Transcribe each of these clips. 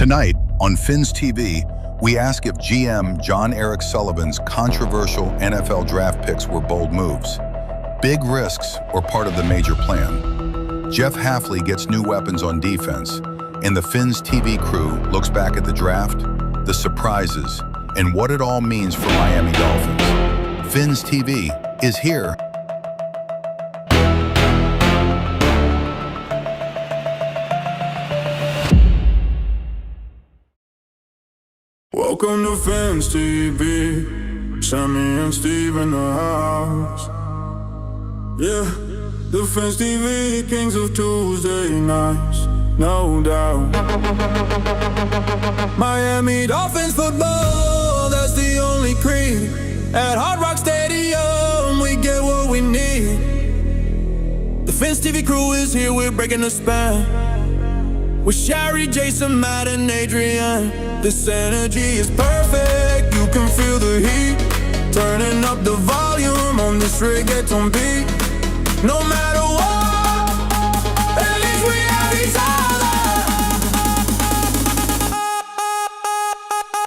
Tonight, on Fins TV, we ask if GM Jon-Eric Sullivan's controversial NFL draft picks were bold moves, big risks, or part of the major plan. Jeff Hafley gets new weapons on defense, and the Fins TV crew looks back at the draft, the surprises, and what it all means for Miami Dolphins. Fins TV is here. Welcome to Fins TV, Sammy and Steve in the house. Yeah, the Fins TV, kings of Tuesday nights, no doubt. Miami Dolphins football, that's the only creed. At Hard Rock Stadium, we get what we need. The Fins TV crew is here, we're breaking the span. With Shari, Jason, Matt, and Adrian. This energy is perfect, you can feel the heat. Turning up the volume on this reggaeton beat. No matter what, at least we have each other.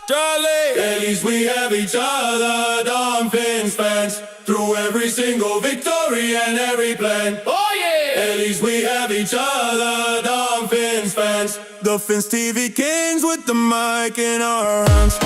Charlie, at least we have each other, Dolphins fans. Through every single victory and every plan. Oh yeah! At least we have each other, Dolphins fans. The Fins TV kings with the mic in our hands.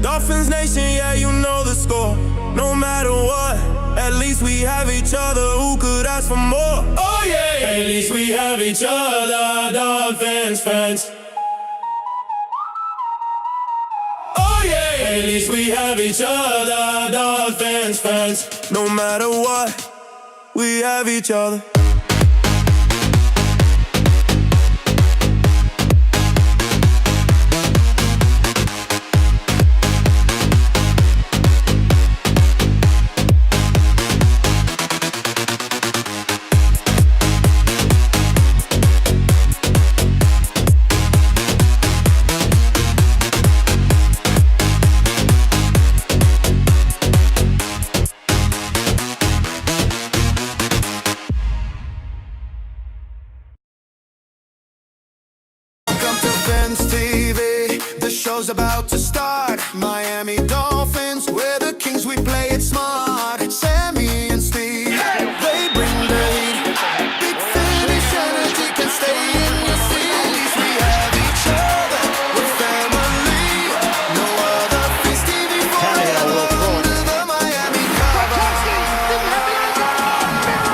Dolphins Nation, yeah, you know the score. No matter what, at least we have each other. Who could ask for more? Oh yeah, at least we have each other, Dolphins fans. Oh yeah, at least we have each other, Dolphins fans. No matter what, we have each other. Show's about to start. Miami Dolphins, we're the kings, we play it smart. Sammy and Steve, they bring the heat. Big finish energy can stay in your seat. At least we have each other, we're family. No other Fins TV forever under the Miami cover.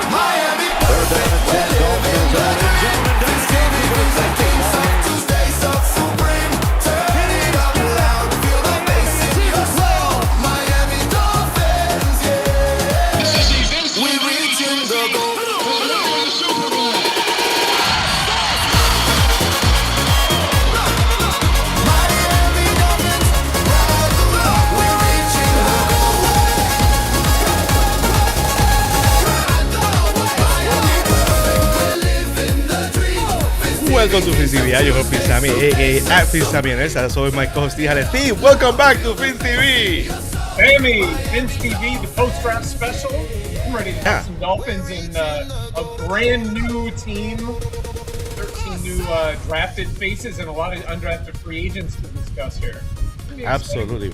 Miami perfect, we're living the dream. Fins TV brings the kings of Tuesday, so supreme. Welcome to Fins TV. I'm your host, Sammy, aka at Fins Sammy, and as always, my co-host, Steve. Welcome back to Fins TV. Sammy, Fins TV, the post-draft special. I'm ready to talk some Dolphins and a brand new team, 13 new drafted faces, and a lot of undrafted free agents to discuss here. Absolutely.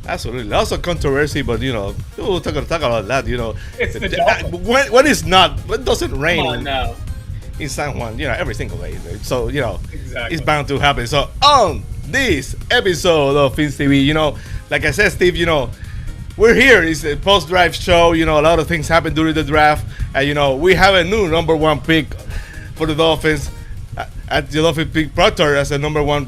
Absolutely. Lots of controversy, but we'll talk about that. It's the Dolphins. When it's not, when it doesn't rain. Come on now. In San Juan, every single day. So, exactly. It's bound to happen. So, on this episode of Fins TV, like I said, Steve, we're here. It's a post-draft show. A lot of things happen during the draft. And, we have a new number one pick for the Dolphins. At the Dolphins pick Proctor as the number one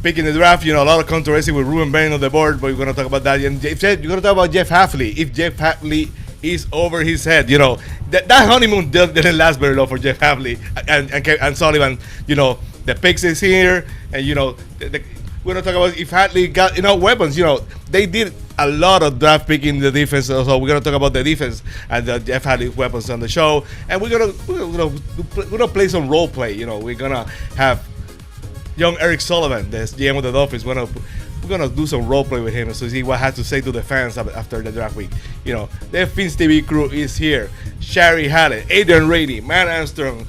pick in the draft. A lot of controversy with Ruben Bain on the board, but we're going to talk about that. And you're going to talk about Jeff Hafley. If Jeff Hafley is over his head. You know, that honeymoon didn't last very long for Jeff Hafley and Sullivan. You know, the picks is here, and you know, we're not talking about if Hafley got weapons. You know, they did a lot of draft picking the defense. So we're gonna talk about the defense and the Jeff Hafley weapons on the show, and we're gonna play some role play. You know, we're gonna have Jon-Eric Sullivan, the GM of the Dolphins. We're gonna do some role play with him to see what he has to say to the fans after the draft week. You know, the Fins TV crew is here: Shari Hallett, Adrian Rady, Matt Armstrong,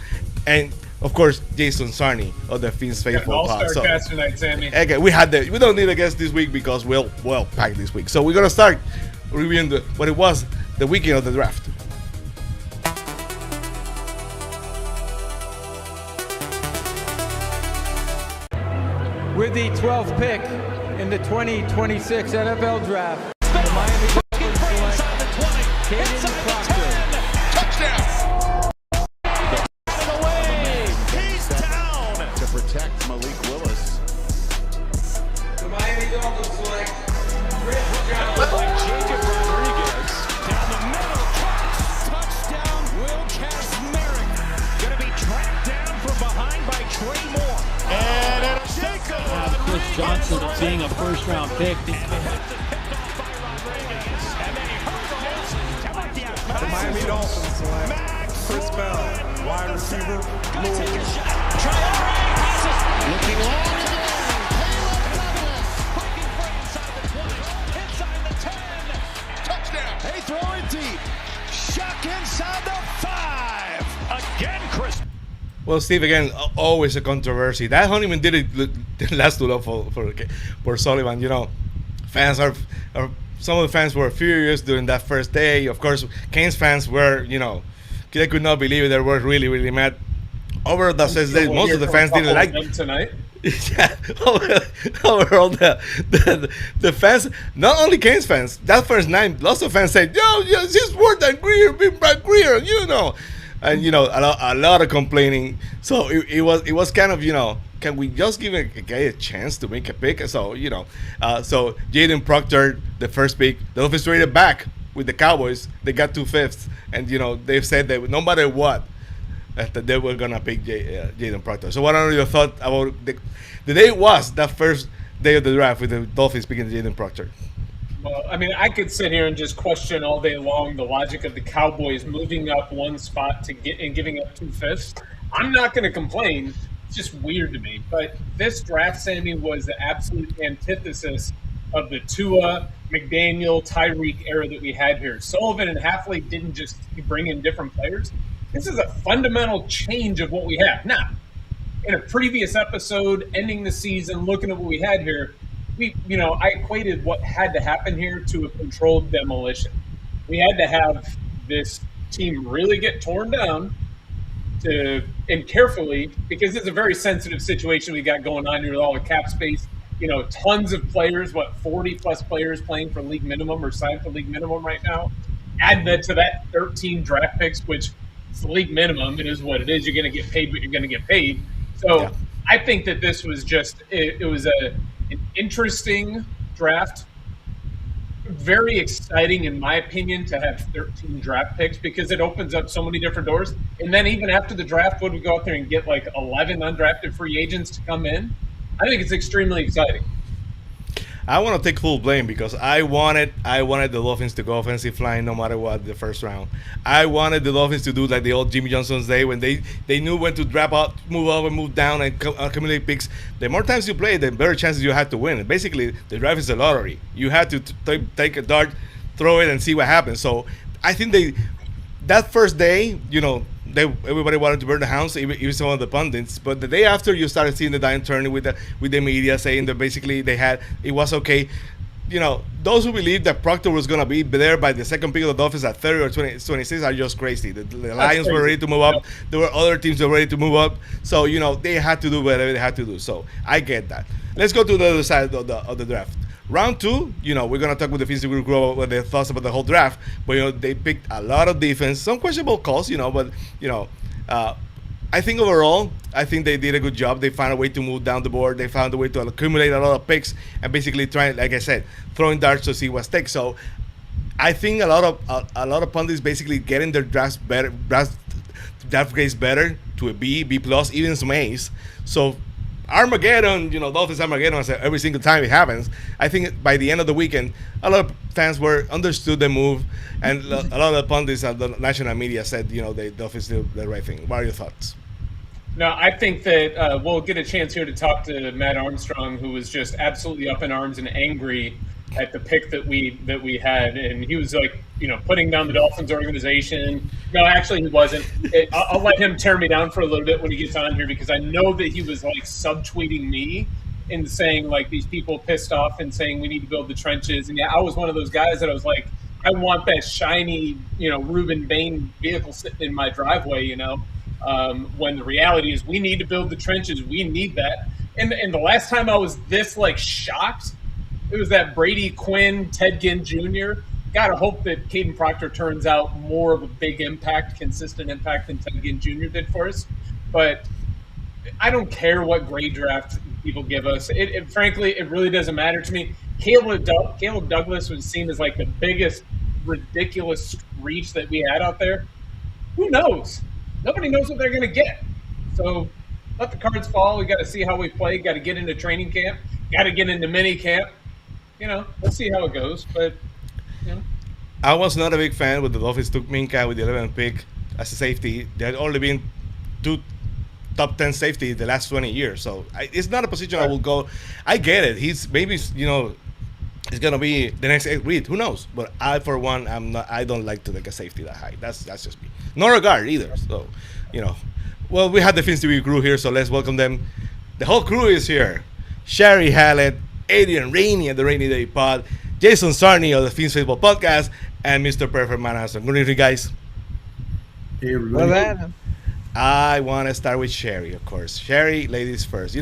and of course Jason Sarney of the Fins Faithful Pod. All-star cast tonight, Sammy. Okay, we don't need a guest this week because we're well packed this week. So we're gonna start reviewing what it was the weekend of the draft. With the 12th pick in the 2026 NFL Draft, the Miami Dolphins select Caden Proctor. Touchdown! Away! He's down! To protect Malik Willis. The Miami Dolphins select Jacob Rodriguez down the middle. Touchdown! Will Kazmarek. Gonna be tracked down from behind by Trey Moore. And Jacob Chris Johnson being a first-round pick. The Miami Dolphins select Chris Bell, wide receiver. Looking long in the breaking free inside the 20, inside the 10. Touchdown. They throw it deep. Shock inside the 5. Again, Chris. Well, Steve, again, always a controversy. That honeymoon didn't last too long for Sullivan. You know, fans are some of the fans were furious during that first day. Of course, Canes fans were, you know, they could not believe it. They were really, really mad. Over that first day, most of the fans didn't like them tonight. Yeah, overall, the fans, not only Canes fans, that first night, lots of fans said, "Yo, this worse than Greer, being Brad Greer," you know. And you know, a lot of complaining. So it was kind of, you know, can we just give a guy a chance to make a pick? So you know, so Jaden Proctor, the first pick, the Dolphins traded back with the Cowboys. They got 2/5, and you know they've said that no matter what, that they were gonna pick Jaden Proctor. So what are your thoughts about the day? Was that first day of the draft with the Dolphins picking Jaden Proctor? Well, I mean, I could sit here and just question all day long the logic of the Cowboys moving up one spot to get and giving up 2/5. I'm not going to complain. It's just weird to me. But this draft, Sammy, was the absolute antithesis of the Tua, McDaniel, Tyreek era that we had here. Sullivan and Hafley didn't just bring in different players. This is a fundamental change of what we have. Now, in a previous episode, ending the season, looking at what we had here, I equated what had to happen here to a controlled demolition. We had to have this team really get torn down and carefully, because it's a very sensitive situation we got going on here with all the cap space. You know, tons of players, 40 plus players playing for league minimum or signed for league minimum right now. Add that to that 13 draft picks, which is the league minimum. It is what it is. You're going to get paid what you're going to get paid. So yeah. I think that this was just it was an interesting draft, very exciting in my opinion to have 13 draft picks because it opens up so many different doors. And then even after the draft, would we go out there and get like 11 undrafted free agents to come in? I think it's extremely exciting. I want to take full blame because I wanted the Dolphins to go offensive line no matter what the first round. I wanted the Dolphins to do like the old Jimmy Johnson's day when they knew when to drop out, move up and move down and accumulate picks. The more times you play, the better chances you have to win. And basically, the draft is a lottery. You have to take a dart, throw it, and see what happens. So I think that first day, you know, everybody wanted to burn the house, even some of the pundits. But the day after, you started seeing the tide turning with the media saying that basically it was okay. You know, those who believe that Proctor was going to be there by the second pick of the Dolphins at 30 or 26 are just crazy. The Lions were ready to move up. There were other teams that were ready to move up. So, you know, they had to do whatever they had to do. So I get that. Let's go to the other side of the draft. Round 2, you know, we're going to talk with the Fins group about their thoughts about the whole draft. But, you know, they picked a lot of defense, some questionable calls, you know, but, you know, I think overall, I think they did a good job. They found a way to move down the board. They found a way to accumulate a lot of picks and basically trying, like I said, throwing darts to see what sticks. So I think a lot of pundits basically getting their draft grades better to a B plus, even some A's. So Armageddon, Dolphins Armageddon, every single time it happens. I think by the end of the weekend, a lot of fans understood the move, and a lot of the pundits at the national media said, the Dolphins did the right thing. What are your thoughts? No, I think that we'll get a chance here to talk to Matt Armstrong, who was just absolutely up in arms and angry at the pick that we had, and he was like, putting down the Dolphins organization. No, actually, he wasn't. I'll let him tear me down for a little bit when he gets on here, because I know that he was like subtweeting me and saying like these people pissed off and saying we need to build the trenches. And yeah, I was one of those guys that I was like, I want that shiny, Reuben Bain vehicle sitting in my driveway, when the reality is we need to build the trenches. We need that. And the last time I was this like shocked, it was that Brady Quinn, Ted Ginn Jr. Gotta hope that Caden Proctor turns out more of a big impact, consistent impact than Ted Ginn Jr. did for us. But I don't care what grade draft people give us. Frankly, it really doesn't matter to me. Caleb Douglas was seen as like the biggest ridiculous reach that we had out there. Who knows? Nobody knows what they're going to get. So let the cards fall. We got to see how we play. Got to get into training camp. Got to get into mini camp. We'll see how it goes. But, I was not a big fan when the Dolphins took Minka with the 11th pick as a safety. There had only been 2 top 10 safety the last 20 years. So it's not a position I will go. I get it. He's maybe, he's going to be the next Ed Reed. Who knows? But I, for one, I don't like to take a safety that high. That's just me. Nor a guard either. So, well, we had the Fins TV crew here, so let's welcome them. The whole crew is here. Sherry Hallett, Adrian Rainey at the Rainy Day Pod, Jason Sarney of the Fins Football Podcast, and Mr. Perfect Manhassan. Good evening, guys. Hey, everybody. I want to start with Sherry, of course. Sherry, ladies first.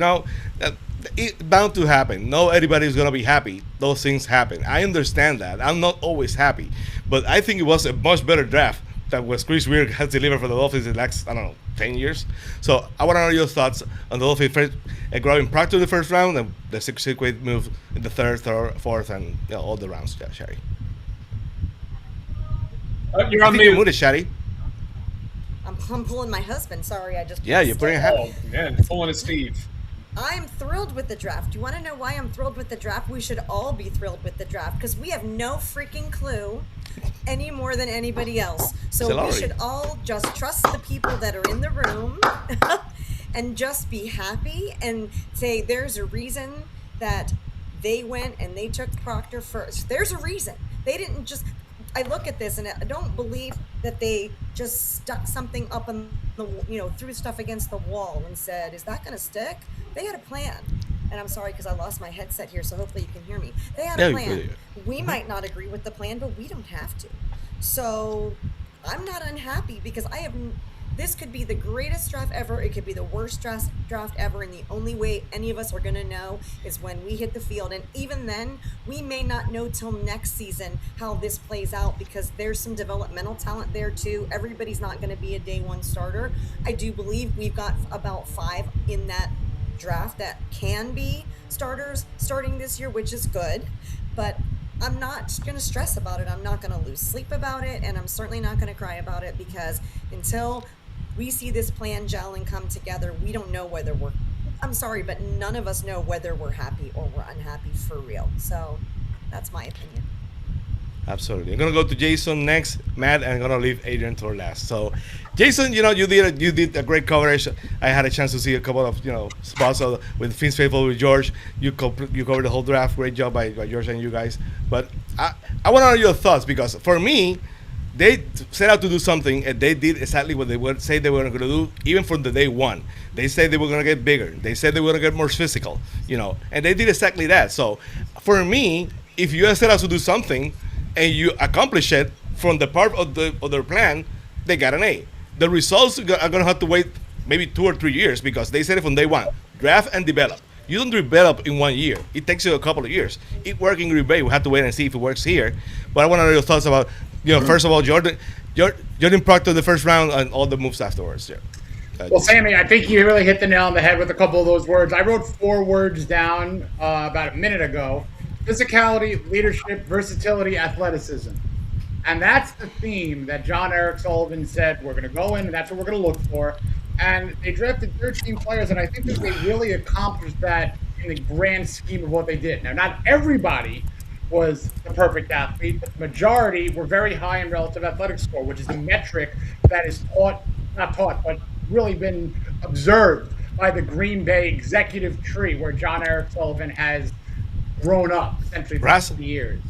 It's bound to happen. No, everybody's going to be happy. Those things happen. I understand that. I'm not always happy. But I think it was a much better draft than what Chris Weir has delivered for the Dolphins in the next, 10 years. So I want to know your thoughts on the Dolphins first, grabbing Proctor in the first round and the 6th move in the third, fourth, and all the rounds. Yeah, Sherry. You're on mute. You're Sherry. I'm pulling my husband. Sorry, I just... Yeah, you're putting a hat. Oh, man, pulling a Steve. I'm thrilled with the draft. Do you want to know why I'm thrilled with the draft? We should all be thrilled with the draft because we have no freaking clue any more than anybody else. So we should all just trust the people that are in the room and just be happy and say there's a reason that they went and they took Proctor first. There's a reason. They didn't just... I look at this and I don't believe that they just stuck something up in the, threw stuff against the wall and said, is that going to stick? They had a plan. And I'm sorry because I lost my headset here, so hopefully you can hear me. They had a plan. We might not agree with the plan, but we don't have to. So I'm not unhappy because this could be the greatest draft ever. It could be the worst draft ever. And the only way any of us are going to know is when we hit the field. And even then, we may not know till next season how this plays out because there's some developmental talent there too. Everybody's not going to be a day one starter. I do believe we've got about 5 in that draft that can be starters starting this year, which is good. But I'm not going to stress about it. I'm not going to lose sleep about it. And I'm certainly not going to cry about it because until we see this plan gel and come together, we don't know whether I'm sorry, but none of us know whether we're happy or we're unhappy for real. So that's my opinion. Absolutely. I'm going to go to Jason next, Matt, and I'm going to leave Adrian to last. So, Jason, you did a great coverage. I had a chance to see a couple of, spots with Fins Faithful with George. You covered the whole draft. Great job by George and you guys. But I want to know your thoughts because for me, they set out to do something, and they did exactly what they would say they were going to do, even from the day one. They said they were going to get bigger. They said they were going to get more physical, and they did exactly that. So, for me, if you set out to do something and you accomplish it from the part of their plan, they got an A. The results are going to have to wait maybe 2 or 3 years because they said it from day one: draft and develop. You don't develop in 1 year. It takes you a couple of years. It worked in Green Bay. We have to wait and see if it works here. But I want to know your thoughts about. First of all, Jordan Proctor the first round and all the moves afterwards. Yeah. Well, Sammy, I think you really hit the nail on the head with a couple of those words. I wrote 4 words down about a minute ago: physicality, leadership, versatility, athleticism. And that's the theme that Jon-Eric Sullivan said, we're going to go in and that's what we're going to look for. And they drafted 13 players, and I think that they really accomplished that in the grand scheme of what they did. Now, not everybody was the perfect athlete, but the majority were very high in relative athletic score, which is a metric that is but really been observed by the Green Bay executive tree where Jon-Eric Sullivan has grown up essentially for 50 years.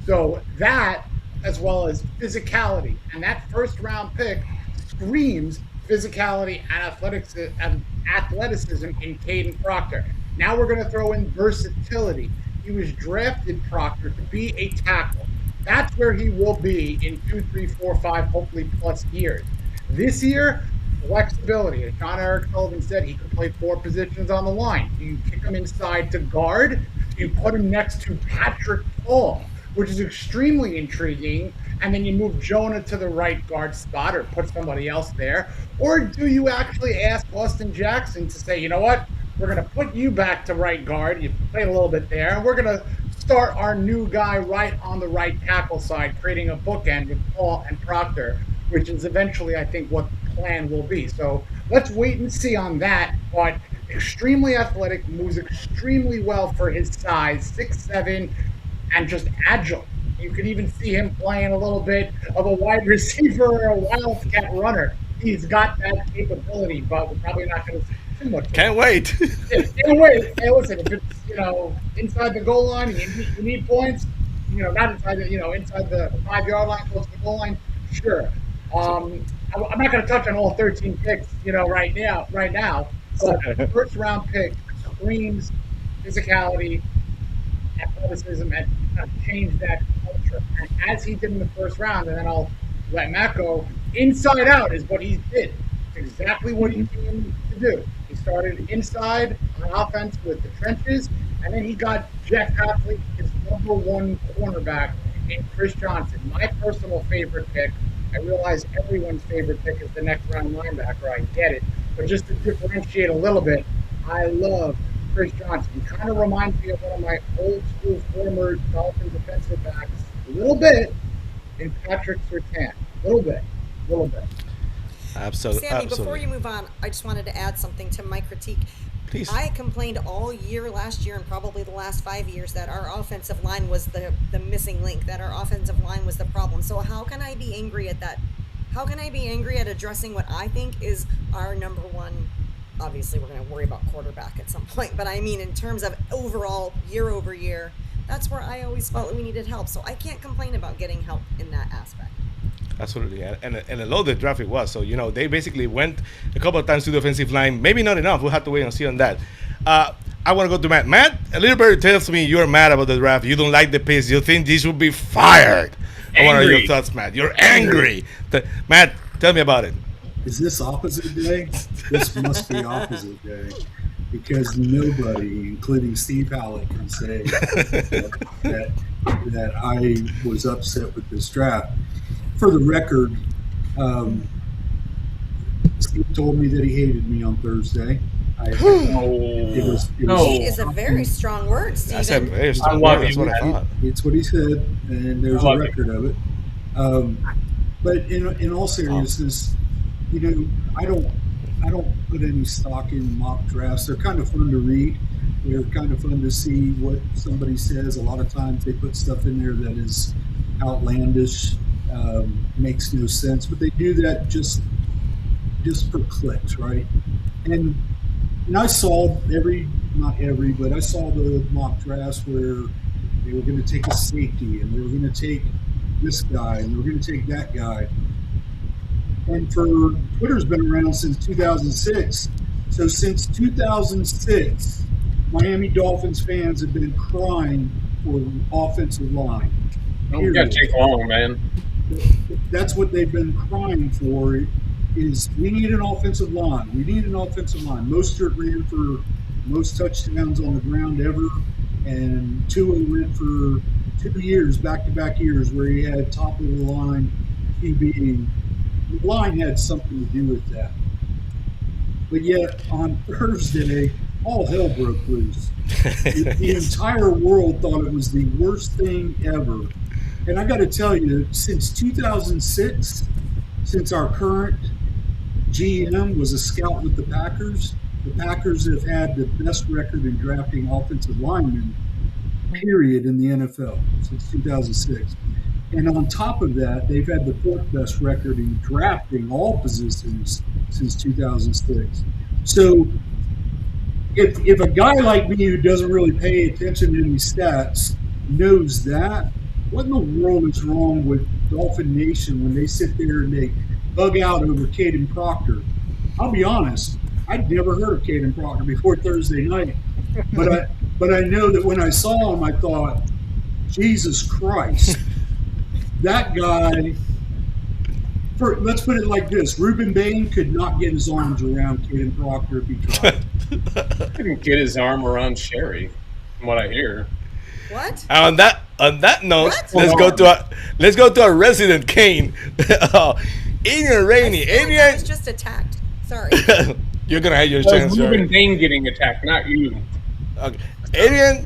So that, as well as physicality, and that first round pick screams physicality and athleticism in Caden Proctor. Now we're going to throw in versatility. He was drafted, Proctor, to be a tackle. That's where he will be in 2, 3, 4, 5, hopefully plus years. This year, flexibility. As Jon-Eric Sullivan said, he could play 4 positions on the line. Do you kick him inside to guard? Do you put him next to Patrick Paul, which is extremely intriguing, and then you move Jonah to the right guard spot or put somebody else there? Or do you actually ask Austin Jackson to say, you know what, we're going to put you back to right guard, you played a little bit there, and we're going to start our new guy right on the right tackle side, creating a bookend with Paul and Proctor, which is eventually, I think, what the plan will be. So let's wait and see on that, but extremely athletic, moves extremely well for his size, 6'7", and just agile. You could even see him playing a little bit of a wide receiver or a wildcat runner. He's got that capability, but we're probably not going to see too much. Can't wait. Yeah, can't wait. Hey, listen, if it's, inside the goal line, you need points, not inside the, inside the 5-yard line, close to the goal line, sure. I'm not going to touch on all 13 picks, right now, but the first round pick screams physicality, athleticism, and change that culture. And as he did in the first round, and then I'll let Matt go, inside out is what he did. It's exactly what he came to do. He started inside on offense with the trenches, and then he got Jeff Hafley, his number 1 cornerback, in Chris Johnson. My personal favorite pick. I realize everyone's favorite pick is the next round linebacker. I get it. But just to differentiate a little bit, I love Chris Johnson. He kind of reminds me of one of my old school former Dolphins defensive backs, a little bit, in Patrick Surtain. A little bit. Absolutely. Sammy, before you move on, I just wanted to add something to my critique. Please. I complained all year last year and probably the last 5 years that our offensive line was the missing link, that our offensive line was the problem. So how can I be angry at that? How can I be angry at addressing what I think is our number 1? Obviously, we're going to worry about quarterback at some point, but I mean in terms of overall year over year, that's where I always felt we needed help. So I can't complain about getting help in that aspect. Absolutely, and a loaded draft it was. So, they basically went a couple of times to the offensive line. Maybe not enough. We'll have to wait and see on that. I want to go to Matt. Matt, a little bit tells me you're mad about the draft. You don't like the picks. You think these should be fired. I want to know your thoughts, Matt. You're angry. Matt, tell me about it. Is this opposite day? This must be opposite day. Because nobody, including Steve Hallett, can say that I was upset with this draft. For the record, Steve told me that he hated me on Thursday. Hate is a very strong word, Steven. That's a very strong word. That's what I thought. It's what he said, and there's a record of it. But in all seriousness, I don't put any stock in mock drafts. They're kind of fun to read. They're kind of fun to see what somebody says. A lot of times they put stuff in there that is outlandish, makes no sense, but they do that just for clicks, right? And I saw not every, but I saw the mock drafts where they were going to take a safety and they were going to take this guy and they were going to take that guy. And Twitter's been around since 2006. So since 2006, Miami Dolphins fans have been crying for offensive line. Don't gotta take long, man. That's what they've been crying for. Is we need an offensive line. We need an offensive line. Mostert ran for most touchdowns on the ground ever, and Tua ran for 2 years, back-to-back years, where he had top of the line QB. The line had something to do with that. But yet on Thursday, all hell broke loose. The entire world thought it was the worst thing ever And I got to tell you, since 2006, since our current GM was a scout with the Packers have had the best record in drafting offensive linemen, period, in the NFL since 2006. And on top of that, they've had the fourth best record in drafting all positions since 2006. So if a guy like me who doesn't really pay attention to any stats knows that, what in the world is wrong with Dolphin Nation when they sit there and they bug out over Caden Proctor? I'll be honest, I'd never heard of Caden Proctor before Thursday night. But I know that when I saw him, I thought, Jesus Christ, that guy. Let's put it like this: Ruben Bain could not get his arms around Caden Proctor if he tried. He didn't get his arm around Sherry, from what I hear. What? On that note, let's go to our resident Kane. Adrian Rainey. I was just attacked. Sorry. You're gonna have your chance. Ruben Bain getting attacked, not you. Okay, Adrian.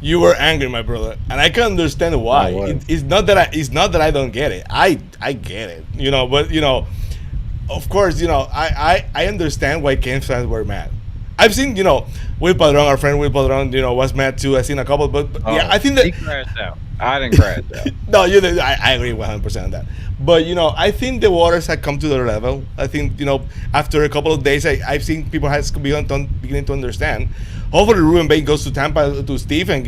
You were angry, my brother, and I can understand why. It's not that I don't get it. I get it. But of course, I understand why Kane fans were mad. I've seen, Will Padron, our friend Will Padron, was mad too. I've seen a couple, but yeah, I think that he crashed out. I didn't crash out. No, I agree 100% on that. But I think the waters had come to their level. I think after a couple of days, I've seen people beginning to understand. Hopefully, Ruben Bain goes to Tampa to Steve and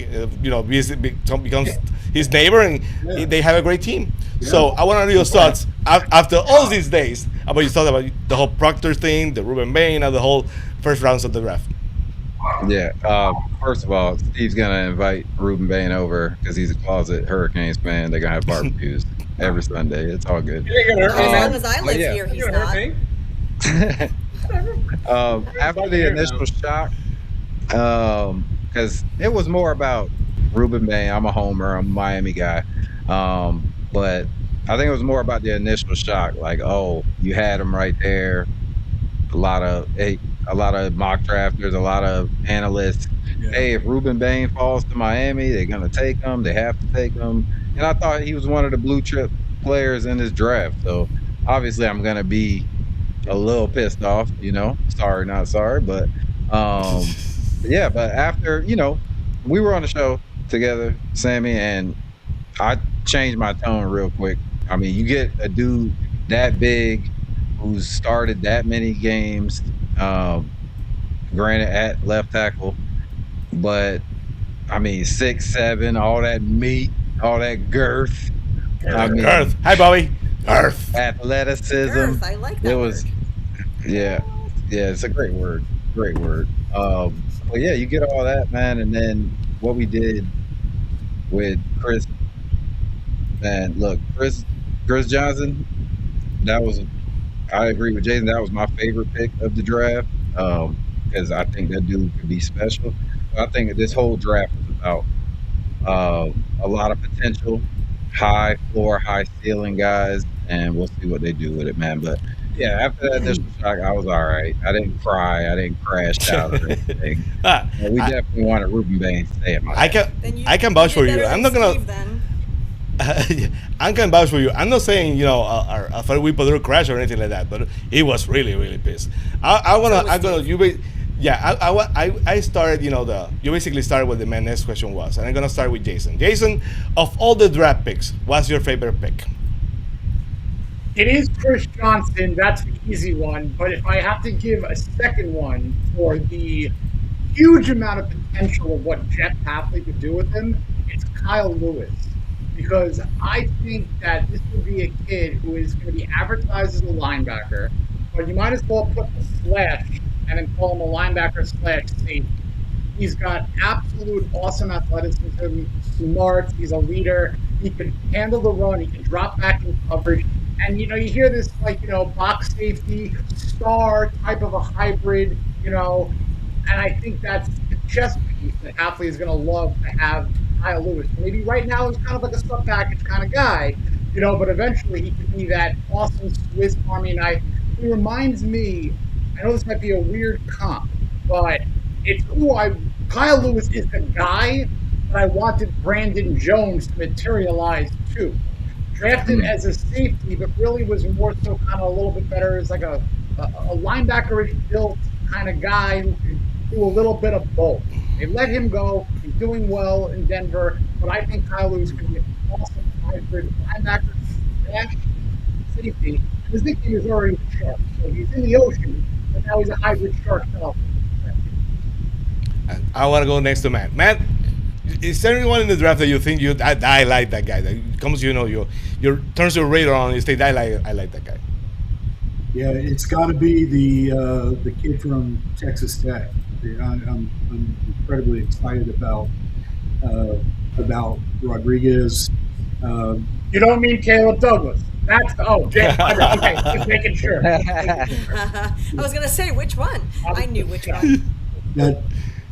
becomes his neighbor, and they have a great team. Yeah. So I want to know your thoughts after all these days about your thoughts about the whole Proctor thing, the Ruben Bain, and the whole first rounds of the draft. Yeah. First of all, Steve's gonna invite Ruben Bain over because he's a closet Hurricanes fan. They're gonna have barbecues every Sunday. It's all good. As long as I live here, he's not. After the initial shock, because it was more about Ruben Bain. I'm a homer. I'm a Miami guy. But I think it was more about the initial shock. Like, oh, you had him right there. A lot of mock drafters, a lot of analysts. Yeah. Hey, if Ruben Bain falls to Miami, they're going to take him. They have to take him. And I thought he was one of the blue chip players in this draft. So obviously I'm going to be a little pissed off, sorry, not sorry. But yeah, but after, we were on the show together, Sammy, and I changed my tone real quick. I mean, you get a dude that big who's started that many games, granted at left tackle, but I mean 6'7", all that meat, all that girth. Girth. Hi, Bobby. Girth. Athleticism. Girth. I like that. It was, yeah, it's a great word. Great word. But yeah, you get all that, man, and then what we did with Chris. And look, Chris Johnson, I agree with Jason. That was my favorite pick of the draft because I think that dude could be special. I think that this whole draft was about a lot of potential, high floor, high ceiling guys, and we'll see what they do with it, man. But yeah, after that initial shock, I was all right. I didn't cry. I didn't crash out or anything. We definitely wanted Ruben Bain to stay at my I can vouch for you. I'm not going to... I can vouch for you. I'm not saying our friend Will Padron crash or anything like that, but he was really, really pissed. I started. You basically started what the next question was, and I'm gonna start with Jason. Jason, of all the draft picks, what's your favorite pick? It is Chris Johnson. That's the easy one. But if I have to give a second one for the huge amount of potential of what Jeff Hafley could do with him, it's Kyle Lewis. Because I think that this would be a kid who is going to be advertised as a linebacker, but you might as well put the slash and then call him a linebacker / safety. He's got absolute awesome athleticism, smart, he's a leader, he can handle the run, he can drop back in coverage, and you hear this box safety, star type of a hybrid, and I think that's the chess piece that Hafley is going to love to have Kyle Lewis. Maybe right now he's kind of like a sub package kind of guy, but eventually he could be that awesome Swiss Army knife. He reminds me, I know this might be a weird comp, but it's Kyle Lewis is the guy, but I wanted Brandon Jones to materialize too. Drafted as a safety, but really was more so kind of a little bit better as like a linebacker-ish built kind of guy who can do a little bit of both. They let him go. He's doing well in Denver, but I think Kyle Lewis can be an awesome hybrid linebacker slash safety. His nickname is already the Shark, so he's in the ocean, but now he's a hybrid Shark Dolphin. I want to go next to Matt. Matt, is there anyone in the draft that you think I like that guy? That comes, your turns your radar on and you say, I like that guy. Yeah, it's got to be the kid from Texas Tech. I'm incredibly excited about Rodriguez. You don't mean Caleb Douglas? That's okay. Just making sure. I was gonna say which one. I knew which one.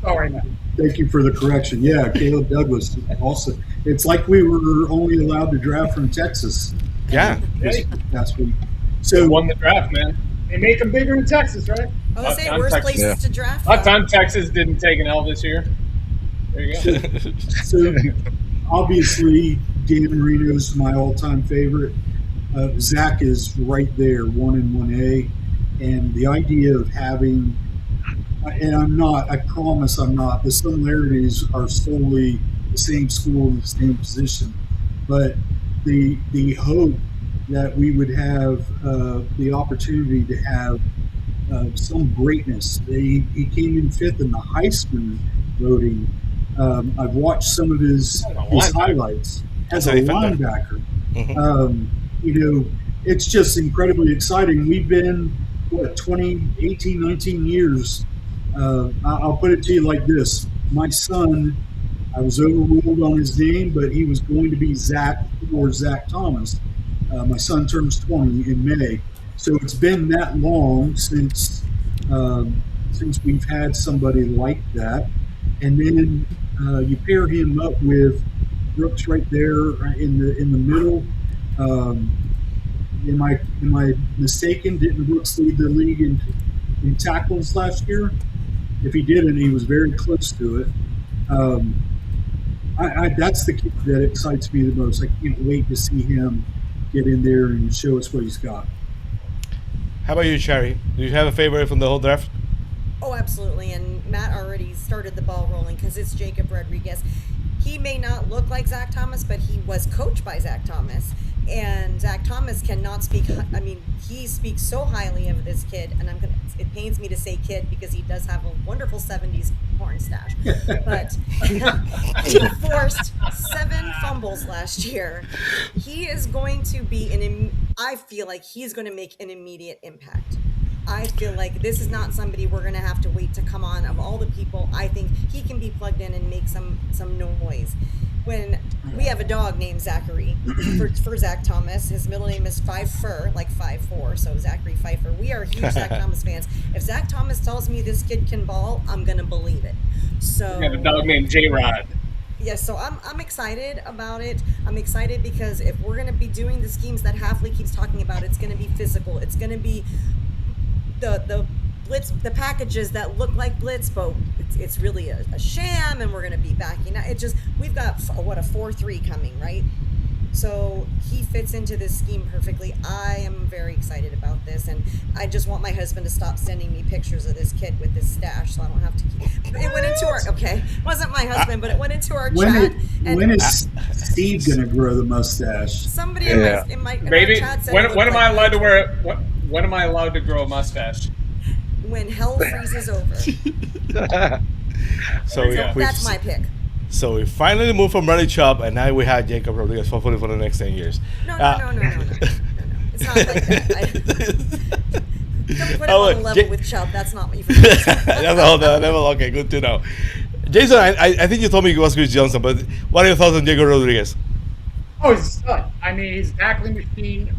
Sorry, man. Thank you for the correction. Yeah, Caleb Douglas also. It's like we were only allowed to draft from Texas. Yeah. This past week. So won the draft, man. They make them bigger in Texas, right? I was saying worst places to draft. Last time Texas didn't take an L this year. There you go. So obviously, Dan Marino's my all-time favorite. Zach is right there, 1 and 1A, and the idea of having, and I promise I'm not. The similarities are solely the same school, the same position, but the hope that we would have the opportunity to have some greatness. He came in 5th in the Heisman voting. I've watched some of his highlights as a linebacker. Mm-hmm. It's just incredibly exciting. We've been, 18, 19 years. I'll put it to you like this. My son, I was overruled on his name, but he was going to be Zach or Zach Thomas. My son turns 20 in May. So it's been that long since we've had somebody like that. And then you pair him up with Brooks right there in the middle. Am I mistaken? Didn't Brooks lead the league in tackles last year? If he didn't, he was very close to it. That's the kid that excites me the most. I can't wait to see him get in there and show us what he's got. How about you, Sherry? Do you have a favorite from the whole draft? Oh, absolutely. And Matt already started the ball rolling because it's Jacob Rodriguez. He may not look like Zach Thomas, but he was coached by Zach Thomas. And Zach Thomas cannot speak. I mean, he speaks so highly of this kid, and it pains me to say kid because he does have a wonderful 70s porn stash. But he forced 7 fumbles last year. He is going to be I feel like he's going to make an immediate impact. I feel like this is not somebody we're going to have to wait to come on. Of all the people, I think he can be plugged in and make some noise. When we have a dog named Zachary for Zach Thomas, his middle name is Pfeiffer, like 5'4", so Zachary Pfeiffer. We are huge Zach Thomas fans. If Zach Thomas tells me this kid can ball, I'm going to believe it. So we have a dog named J-Rod. Yeah, so I'm excited about it. I'm excited because if we're going to be doing the schemes that Hafley keeps talking about, it's going to be physical. It's going to be the blitz, the packages that look like blitz, but it's really a sham, and we're going to be backing out. We've got a 4-3 coming, right? So he fits into this scheme perfectly. I am very excited about this, and I just want my husband to stop sending me pictures of this kid with this stash, so I don't have to keep. It went into our it wasn't my husband, but it went into our chat. When is Steve gonna grow the mustache? Somebody in my chat said, when am I allowed to wear it? When am I allowed to grow a mustache? When hell freezes over. So that's my pick. So we finally moved from Bradley Chubb, and now we have Jacob Rodriguez hopefully for the next 10 years. No. It's not like that. Don't put him on a level with Chubb. That's not what you've heard. That's a whole other level. Okay, good to know. Jason, I think you told me it was Chris Johnson, but what are your thoughts on Jacob Rodriguez? Oh, he's a stud. I mean, he's a tackling machine.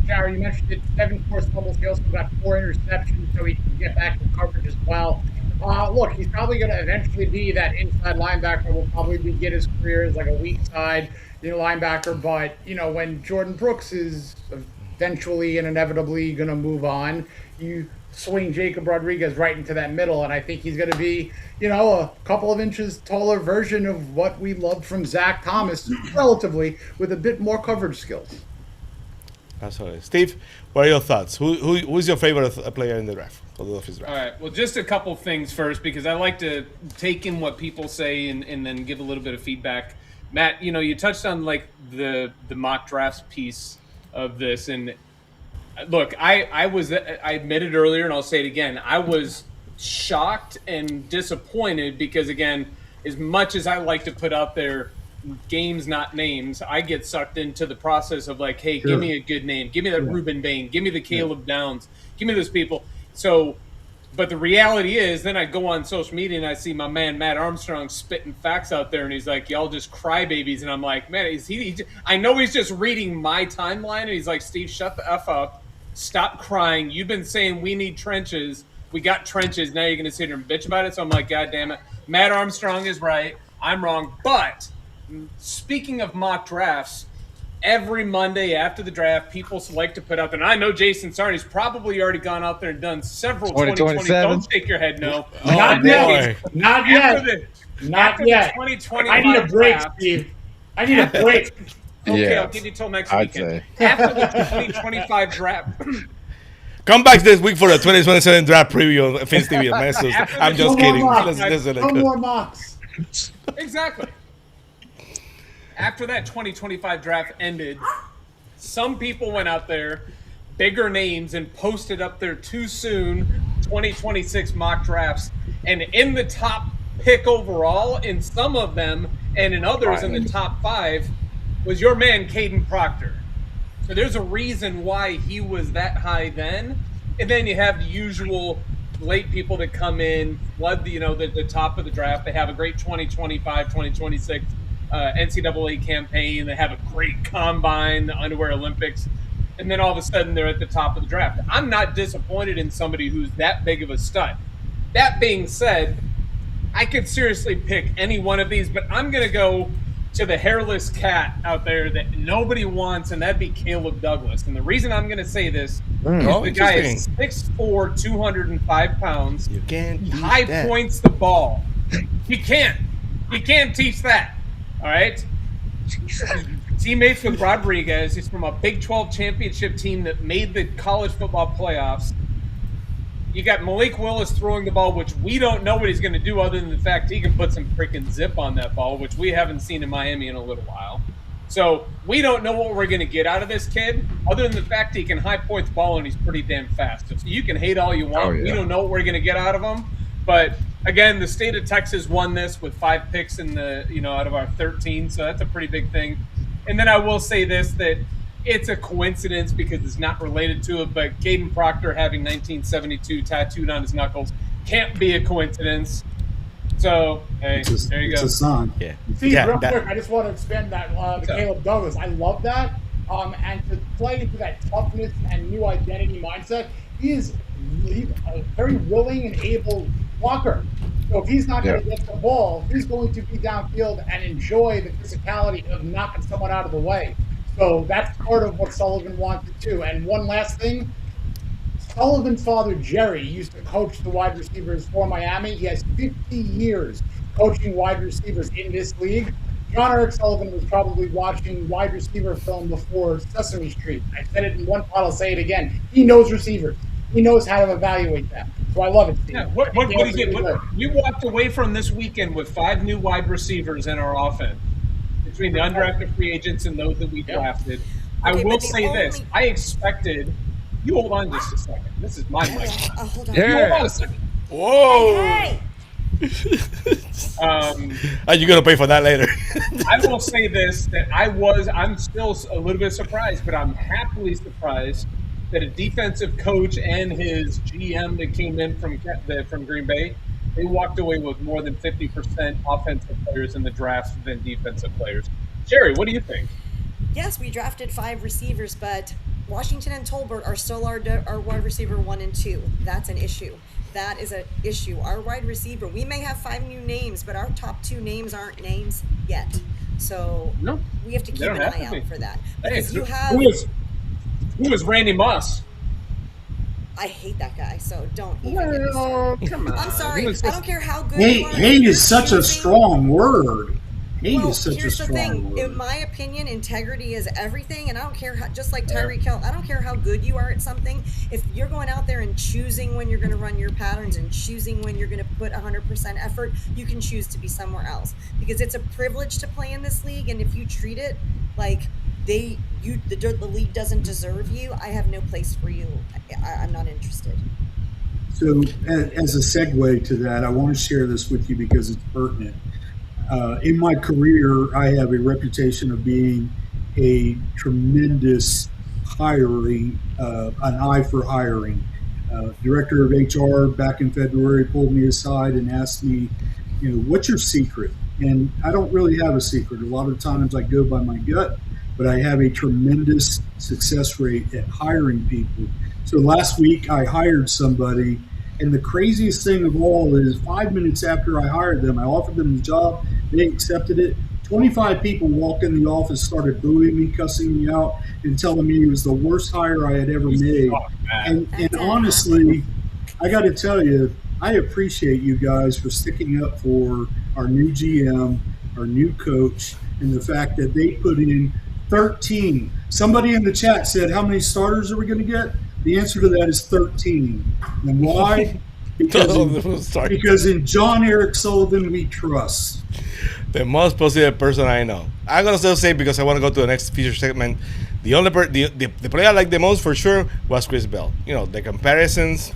Gary, you mentioned it, 7 forced fumbles. He also got 4 interceptions, so he can get back to coverage as well. Look, he's probably going to eventually be that inside linebacker. Will probably begin his career as like a weak side linebacker. But when Jordan Brooks is eventually and inevitably going to move on. You swing Jacob Rodriguez right into that middle, and I think he's going to be, a couple of inches taller version of what we loved from Zach Thomas, relatively, with a bit more coverage skills. Absolutely. Steve, what are your thoughts? Who's your favorite player in the draft? For the Dolphins draft? All right. Well, just a couple things first, because I like to take in what people say and then give a little bit of feedback. Matt, you touched on like the mock drafts piece of this, and look, I admitted earlier, and I'll say it again, I was shocked and disappointed because, again, as much as I like to put out there games, not names, I get sucked into the process of like, hey, give me a good name. Give me that Ruben Bain. Give me the Caleb Downs. Give me those people. So, but the reality is, then I go on social media and I see my man Matt Armstrong spitting facts out there, and he's like, y'all just crybabies. And I'm like, man, is he I know he's just reading my timeline, and he's like, Steve, shut the F up. Stop crying. You've been saying we need trenches. We got trenches. Now you're going to sit here and bitch about it. So I'm like, God damn it. Matt Armstrong is right. I'm wrong. But speaking of mock drafts, every Monday after the draft, people like to put out there. And I know Jason Sarni's probably already gone out there and done several 2020. Don't shake your head, no. Not yet. Not yet. Not yet. 2020. I need a break, Steve. I need a break. Okay, I'll give you till next weekend. After the 2025 draft. Come back this week for the 2027 draft preview on Fins TV. I'm just kidding. No more mocks. Exactly. After that 2025 draft ended, some people went out there, bigger names, and posted up there too soon 2026 mock drafts. And in the top pick overall, in some of them, and in others in the top 5, was your man, Caden Proctor. So there's a reason why he was that high then. And then you have the usual late people that come in, flood the top of the draft. They have a great 2025, 2026 NCAA campaign. They have a great combine, the Underwear Olympics. And then all of a sudden they're at the top of the draft. I'm not disappointed in somebody who's that big of a stud. That being said, I could seriously pick any one of these, but I'm going to go to the hairless cat out there that nobody wants, and that'd be Caleb Douglas. And the reason I'm going to say this is the guy is 6'4", 205 pounds. You can't he high that. Points the ball. He can't teach that. All right? Teammates with Rodriguez. He's from a Big 12 championship team that made the college football playoffs. You got Malik Willis throwing the ball, which we don't know what he's going to do other than the fact he can put some freaking zip on that ball, which we haven't seen in Miami in a little while. So we don't know what we're going to get out of this kid other than the fact he can high point the ball and he's pretty damn fast. So you can hate all you want. We don't know what we're going to get out of him. But, again, the state of Texas won this with 5 picks in the out of our 13, so that's a pretty big thing. And then I will say this, that it's a coincidence because it's not related to it, but Caden Proctor having 1972 tattooed on his knuckles can't be a coincidence. So, hey, there you go. It's a sign. Yeah. See, real quick, I just want to expand that to Caleb Douglas. I love that. And to play into that toughness and new identity mindset, he's a very willing and able blocker. So if he's not going to get the ball, he's going to be downfield and enjoy the physicality of knocking someone out of the way. So that's part of what Sullivan wanted too. And one last thing, Sullivan's father, Jerry, used to coach the wide receivers for Miami. He has 50 years coaching wide receivers in this league. Jon-Eric Sullivan was probably watching wide receiver film before Sesame Street. I said it in one part, I'll say it again. He knows receivers. He knows how to evaluate them. So I love it, Steve. Yeah, what we walked away from this weekend with 5 new wide receivers in our offense, between the undrafted free agents and those that we drafted. I will say this. I expected – you hold on just a second. This is my mic. Hold on. You hold on a second. Whoa. Hey. Are you going to pay for that later? I will say this, that I'm still a little bit surprised, but I'm happily surprised that a defensive coach and his GM that came in from Green Bay, they walked away with more than 50% offensive players in the draft than defensive players. Jerry, what do you think? Yes, we drafted 5 receivers, but Washington and Tolbert are still our wide receiver 1 and 2. That's an issue. That is an issue. Our wide receiver, we may have 5 new names, but our top 2 names aren't names yet. So we have to keep an eye out for that. Because you have Who was Randy Moss? I hate that guy, so don't even. Well, come on. I'm sorry. I don't care how good you are. Hate is such a strong word. Hate is such a strong word. In my opinion, integrity is everything, and I don't care how, just like Tyreek Hill, I don't care how good you are at something. If you're going out there and choosing when you're going to run your patterns and choosing when you're going to put 100% effort, you can choose to be somewhere else, because it's a privilege to play in this league. And if you treat it like the league doesn't deserve you, I have no place for you. I'm not interested. So, as a segue to that, I want to share this with you because it's pertinent. In my career, I have a reputation of being a tremendous hiring, an eye for hiring. Director of HR back in February pulled me aside and asked me, what's your secret? And I don't really have a secret. A lot of times I go by my gut, but I have a tremendous success rate at hiring people. So last week I hired somebody, and the craziest thing of all is 5 minutes after I hired them, I offered them the job, they accepted it. 25 people walked in the office, started booing me, cussing me out, and telling me it was the worst hire I had ever made. And honestly, I got to tell you, I appreciate you guys for sticking up for our new GM, our new coach, and the fact that they put in 13. Somebody in the chat said, how many starters are we going to get? The answer to that is 13. And why? Because in Jon-Eric Sullivan, we trust. The most positive person I know. I'm going to still say, because I want to go to the next feature segment, the only the player I like the most for sure was Chris Bell. The comparisons,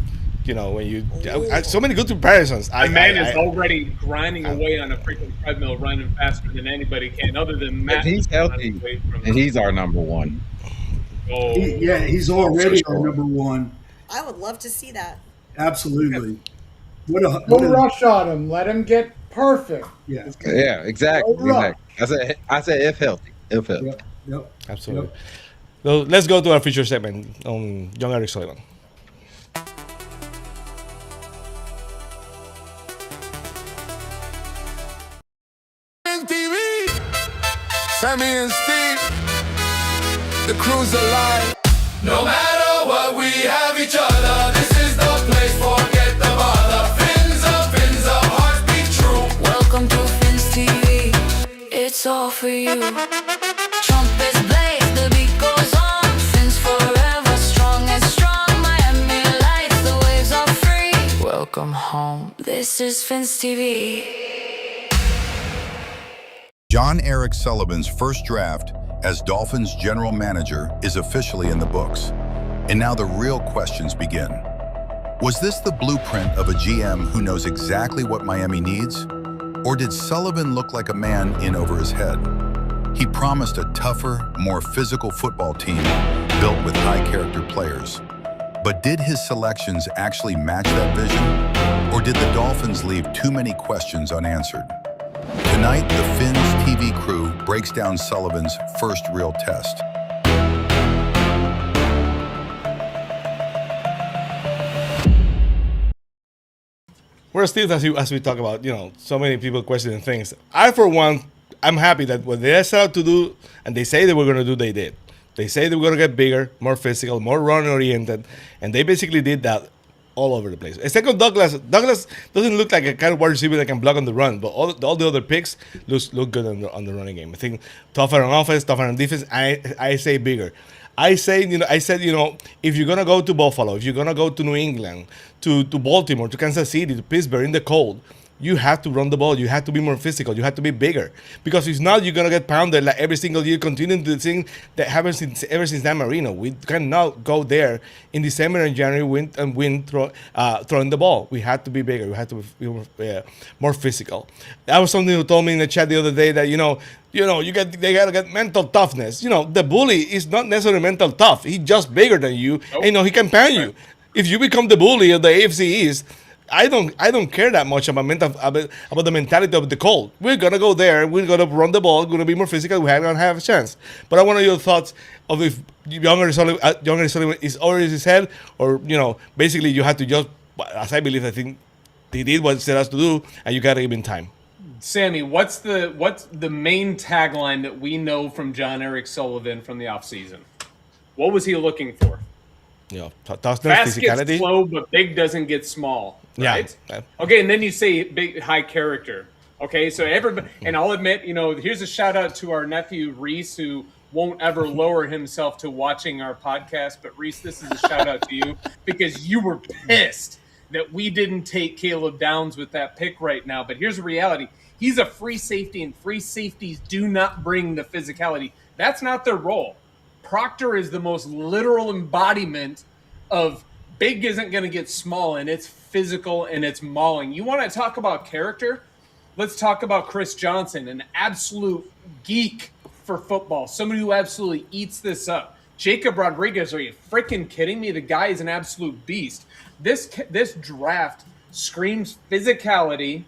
when you so many good comparisons. My man is already grinding away on a freaking treadmill, running faster than anybody can, other than Matt. He's healthy, and he's our number one. Oh. He's already our number one. I would love to see that. Absolutely. Don't rush on him. Let him get perfect. Yeah. Yeah. Exactly. I said if healthy. Yep. Absolutely. Yep. So let's go to our feature segment on Jon-Eric Sullivan. Sammy and Steve, the crew's alive. No matter what, we have each other. This is the place, forget the bother. Fins up, hearts beat true. Welcome to Fins TV, it's all for you. Trumpets blaze, the beat goes on. Fins forever, strong and strong. Miami lights, the waves are free. Welcome home, this is Fins TV. Jon-Eric Sullivan's first draft as Dolphins General Manager is officially in the books. And now the real questions begin. Was this the blueprint of a GM who knows exactly what Miami needs? Or did Sullivan look like a man in over his head? He promised a tougher, more physical football team built with high-character players. But did his selections actually match that vision? Or did the Dolphins leave too many questions unanswered? Tonight, the Fins TV crew breaks down Sullivan's first real test. We're still, as we talk about, so many people questioning things. I, for one, I'm happy that what they set out to do, and they say they were going to do, they did. They say they were going to get bigger, more physical, more run-oriented, and they basically did that all over the place. Except Douglas doesn't look like a kind of wide receiver that can block on the run, but all the other picks look good on the running game. I think tougher on offense, tougher on defense. I say bigger. I said, if you're gonna go to Buffalo, if you're gonna go to New England, to Baltimore, to Kansas City, to Pittsburgh in the cold, you have to run the ball. You have to be more physical. You have to be bigger. Because if not, you're going to get pounded like every single year, continuing to the thing that happens ever since Dan Marino. We cannot go there in December and January throwing the ball. We had to be bigger. We had to be more physical. That was something who told me in the chat the other day that, they got to get mental toughness. The bully is not necessarily mental tough. He's just bigger than you. Nope. And, he can pound you. If you become the bully of the AFC East, I don't care that much about the mentality of the Colt. We're gonna go there. We're gonna run the ball. We're gonna be more physical. We're gonna have a chance. But I want to know your thoughts of if Jon-Eric Sullivan is over his head, or basically you have to just, as I believe, I think he did what he set us to do, and you gotta give him time. Sammy, what's the main tagline that we know from Jon-Eric Sullivan from the offseason? What was he looking for? Toughness, fast physicality. Gets slow, but big doesn't get small. Right? Yeah. Okay, and then you say big, high character. Okay, so everybody, and I'll admit, here's a shout out to our nephew Reese, who won't ever lower himself to watching our podcast. But Reese, this is a shout out to you because you were pissed that we didn't take Caleb Downs with that pick right now. But here's the reality. He's a free safety, and free safeties do not bring the physicality. That's not their role. Proctor is the most literal embodiment of big isn't going to get small, and it's physical and it's mauling. You want to talk about character? Let's talk about Chris Johnson, an absolute geek for football, somebody who absolutely eats this up. Jacob Rodriguez, are you freaking kidding me? The guy is an absolute beast. This draft screams physicality,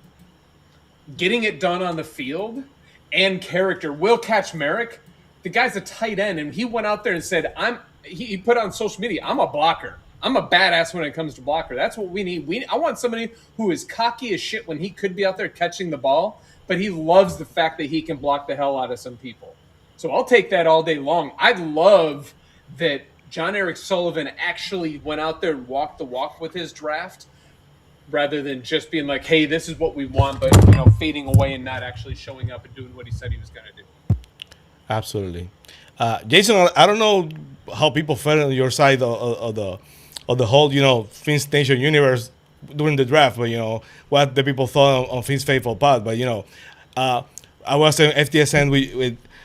getting it done on the field, and character. Will Kaczmarek, the guy's a tight end, and he went out there and said, he put on social media, I'm a blocker. I'm a badass when it comes to blocker. That's what we need. I want somebody who is cocky as shit when he could be out there catching the ball, but he loves the fact that he can block the hell out of some people. So I'll take that all day long. I love that Jon-Eric Sullivan actually went out there and walked the walk with his draft rather than just being like, hey, this is what we want, but fading away and not actually showing up and doing what he said he was going to do. Absolutely. Jason, I don't know how people felt on your side of the whole, Finn's Nation universe during the draft, but, what the people thought on Finn's Faithful Pod. But, I was in FTSN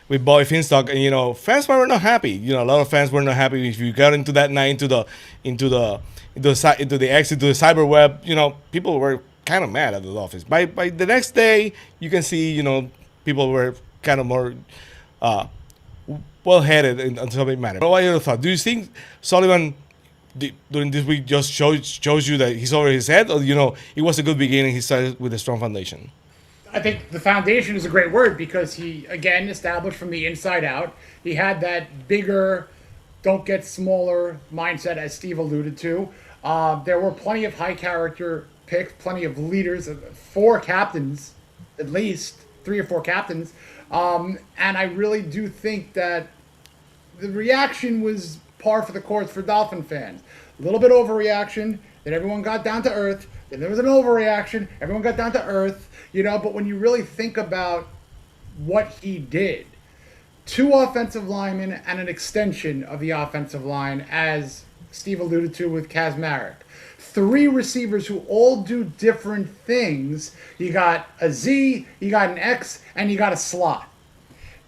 with Bobby Finstock, and, fans were not happy. A lot of fans were not happy. If you got into that night, into the cyber web, people were kind of mad at the Dolphins. By the next day, you can see, people were kind of more well-headed in something matter. But what are your thoughts? Do you think Sullivan during this week just shows you that he's over his head, or it was a good beginning? He started with a strong foundation. I think the foundation is a great word because he again established from the inside out. He had that bigger, don't get smaller mindset, as Steve alluded to. There were plenty of high character picks, plenty of leaders, 4 captains, at least 3 or 4 captains. And I really do think that the reaction was par for the course for Dolphin fans. A little bit overreaction, then everyone got down to earth. Then there was an overreaction, everyone got down to earth, but when you really think about what he did, 2 offensive linemen and an extension of the offensive line, as Steve alluded to with Kaczmarek. 3 receivers who all do different things. You got a Z, you got an X, and you got a slot.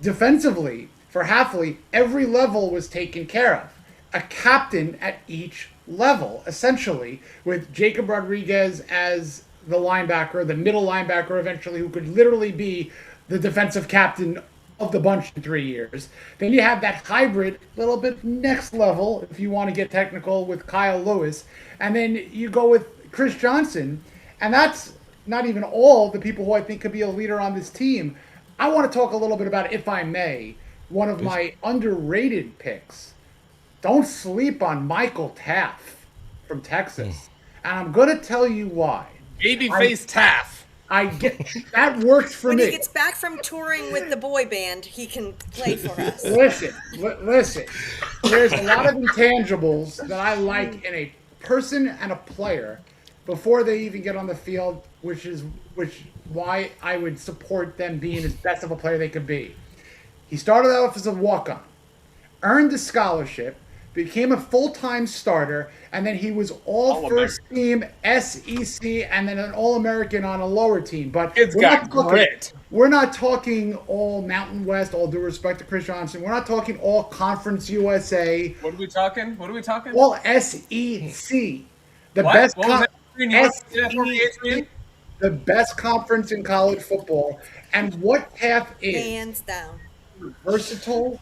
Defensively, for Hafley, every level was taken care of. A captain at each level, essentially, with Jacob Rodriguez as the linebacker, the middle linebacker eventually, who could literally be the defensive captain of the bunch in 3 years. Then you have that hybrid, little bit next level, if you want to get technical, with Kyle Lewis. And then you go with Chris Johnson, and that's not even all the people who I think could be a leader on this team. I want to talk a little bit about, if I may, one of my underrated picks. Don't sleep on Michael Taft from Texas. And I'm going to tell you why. Babyface Taft. I get that works for me. When he gets back from touring with the boy band, he can play for us. Listen. There's a lot of intangibles that I like in a person and a player before they even get on the field, which why I would support them being as best of a player they could be. He started out as a walk-on, earned a scholarship, became a full-time starter, and then he was all first team SEC and then an All-American on a lower team. But we're not talking all Mountain West, all due respect to Chris Johnson. We're not talking all Conference USA. What are we talking? All SEC. The best conference in college football. And what Taft is. Hands down. Versatile.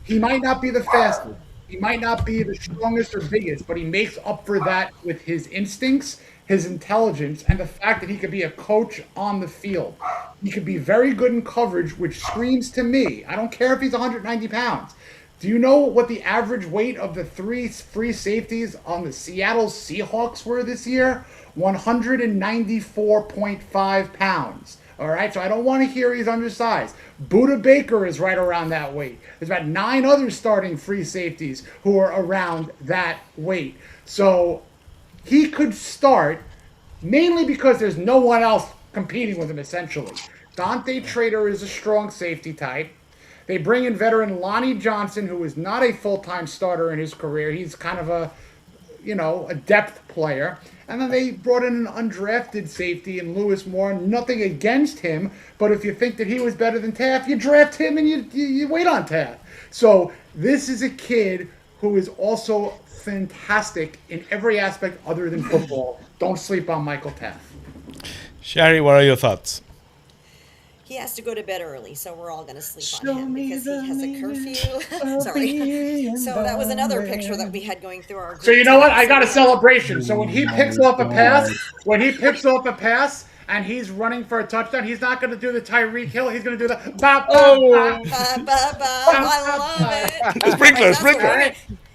He might not be the fastest. He might not be the strongest or biggest, but he makes up for that with his instincts, his intelligence, and the fact that he could be a coach on the field. He could be very good in coverage, which screams to me. I don't care if he's 190 pounds. Do you know what the average weight of the 3 free safeties on the Seattle Seahawks were this year? 194.5 pounds. All right, so I don't want to hear he's undersized. Buda Baker is right around that weight. There's about 9 other starting free safeties who are around that weight. So he could start mainly because there's no one else competing with him, essentially. Dante Trader is a strong safety type. They bring in veteran Lonnie Johnson, who is not a full-time starter in his career. He's kind of a depth player. And then they brought in an undrafted safety in Lewis Moore. Nothing against him, but if you think that he was better than Taft, you draft him and you wait on Taft. So this is a kid who is also fantastic in every aspect other than football. Don't sleep on Michael Taft. Shari, what are your thoughts? He has to go to bed early, so we're all going to sleep on him because he has a curfew. Sorry. So that was another picture that we had going through our group. So you know what? I got a celebration. So when he picks off a pass, and he's running for a touchdown, he's not going to do the Tyreek Hill. He's going to do the ba ba ba ba ba ba. I love it. Sprinkler.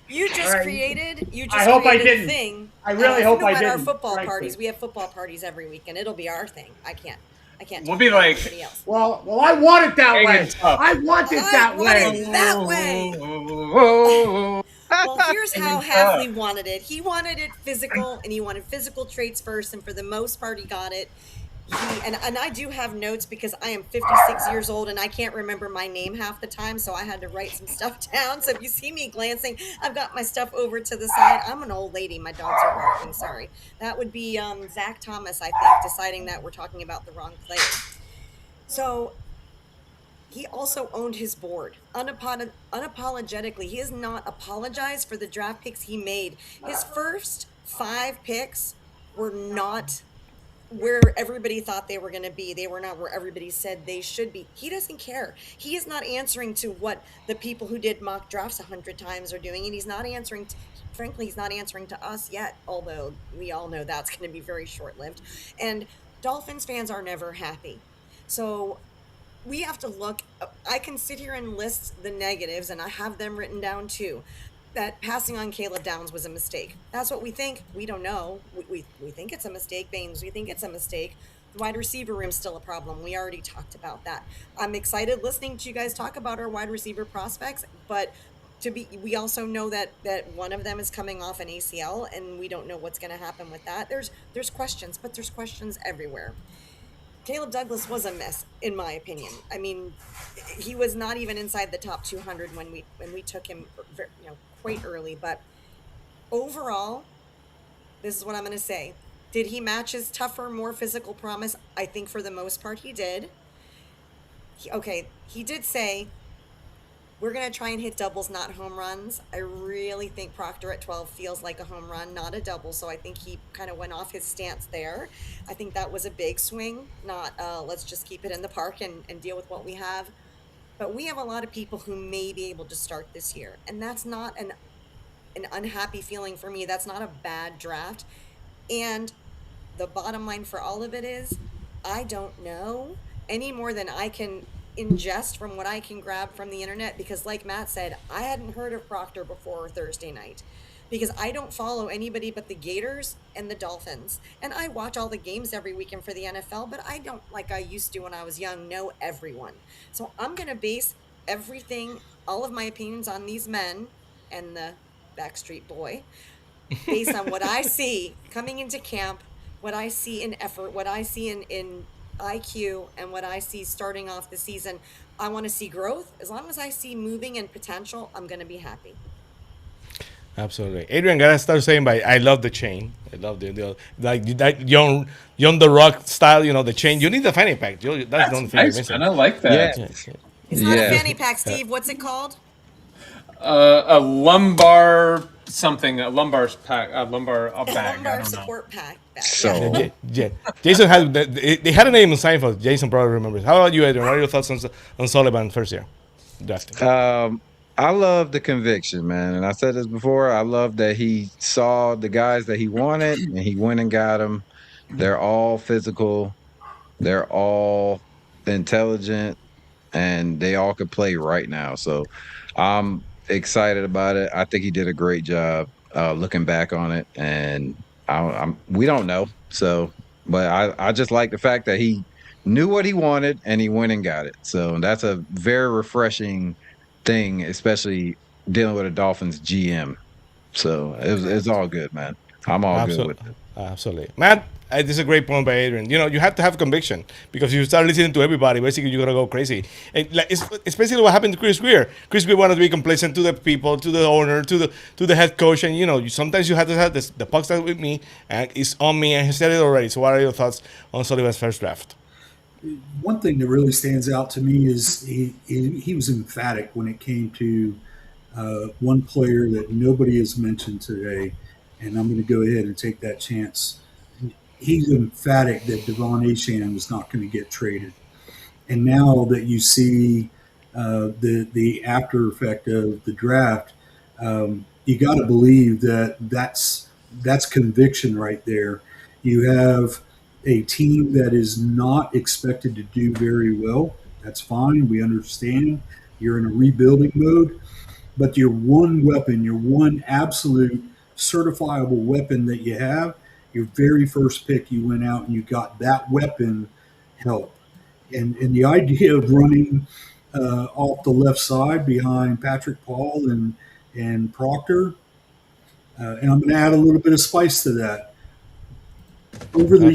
You just created a thing. I really hope I didn't. At our football parties, we have football parties every week, and it'll be our thing. I can't. We'll be like, well, I want it that way. I want it that way. Well, here's how Hafley wanted it. He wanted it physical, and he wanted physical traits first, and for the most part, he got it. And I do have notes because I am 56 years old and I can't remember my name half the time, so I had to write some stuff down. So if you see me glancing, I've got my stuff over to the side. I'm an old lady. My dogs are barking. Sorry. That would be Zach Thomas, I think, deciding that we're talking about the wrong player. So he also owned his board unapologetically. He has not apologized for the draft picks he made. His first 5 picks were not where everybody thought they were going to be. They were not where everybody said they should be. He doesn't care. He is not answering to what the people who did mock drafts 100 times are doing, and he's not answering frankly, he's not answering to us yet, although we all know that's going to be very short-lived. And Dolphins fans are never happy. So we have to look. I can sit here and list the negatives, and I have them written down too. That passing on Caleb Downs was a mistake. That's what we think. We don't know. We think it's a mistake, Baines. We think it's a mistake. The wide receiver room's still a problem. We already talked about that. I'm excited listening to you guys talk about our wide receiver prospects, but we also know that one of them is coming off an ACL, and we don't know what's going to happen with that. There's questions, but there's questions everywhere. Caleb Douglas was a mess, in my opinion. I mean, he was not even inside the top 200 when we took him, quite early. But overall, this is what I'm going to say. Did he match his tougher, more physical promise? I think for the most part he did. He did say, we're going to try and hit doubles, not home runs. I really think Proctor at 12 feels like a home run, not a double. So I think he kind of went off his stance there. I think that was a big swing, not let's just keep it in the park and deal with what we have. But we have a lot of people who may be able to start this year. And that's not an unhappy feeling for me. That's not a bad draft. And the bottom line for all of it is, I don't know any more than I can ingest from what I can grab from the internet, because like Matt said, I hadn't heard of Proctor before Thursday night because I don't follow anybody but the Gators and the Dolphins, and I watch all the games every weekend for the NFL, but I don't, like I used to when I was young, know everyone. So I'm going to base everything, all of my opinions on these men and the Backstreet Boy based on what I see coming into camp, what I see in effort, what I see in IQ, and what I see starting off the season. I want to see growth. As long as I see moving and potential, I'm going to be happy. Absolutely. Adrian, gotta start saying, I love the chain. I love the like that young the Rock style, the chain. You need the fanny pack. That's the only thing you're missing. And I like that. Yeah. It's not a fanny pack, Steve. What's it called? A lumbar something, a lumbar pack, a lumbar bag. Lumbar support pack. So Jason had they had a name in Seinfeld. Jason probably remembers. How about you, Adrian? What are your thoughts on Sullivan first year drafting? I love the conviction, man. And I said this before. I love that he saw the guys that he wanted and he went and got them. They're all physical. They're all intelligent, and they all could play right now. So I'm excited about it. I think he did a great job looking back on it. And we don't know. So, but I just like the fact that he knew what he wanted, and he went and got it. So that's a very refreshing thing, especially dealing with a Dolphins GM. So it's all good, man. I'm all good with it. Absolutely. Matt, this is a great point by Adrian. You have to have conviction, because if you start listening to everybody, basically you're going to go crazy. And especially what happened to Chris Greer. Chris Greer wanted to be complacent to the people, to the owner, to the head coach. And, sometimes you have to have this, the puck start with me, and it's on me, and he said it already. So what are your thoughts on Sullivan's first draft? One thing that really stands out to me is he was emphatic when it came to one player that nobody has mentioned today, and I'm going to go ahead and take that chance. He's emphatic that Devon Achane was not going to get traded. And now that you see the after effect of the draft, you got to believe that's conviction right there. You have a team that is not expected to do very well. That's fine. We understand you're in a rebuilding mode, but your one weapon, your one absolute certifiable weapon that you have, your very first pick, you went out and you got that weapon help. And the idea of running off the left side behind Patrick Paul and Proctor, and I'm going to add a little bit of spice to that. Over the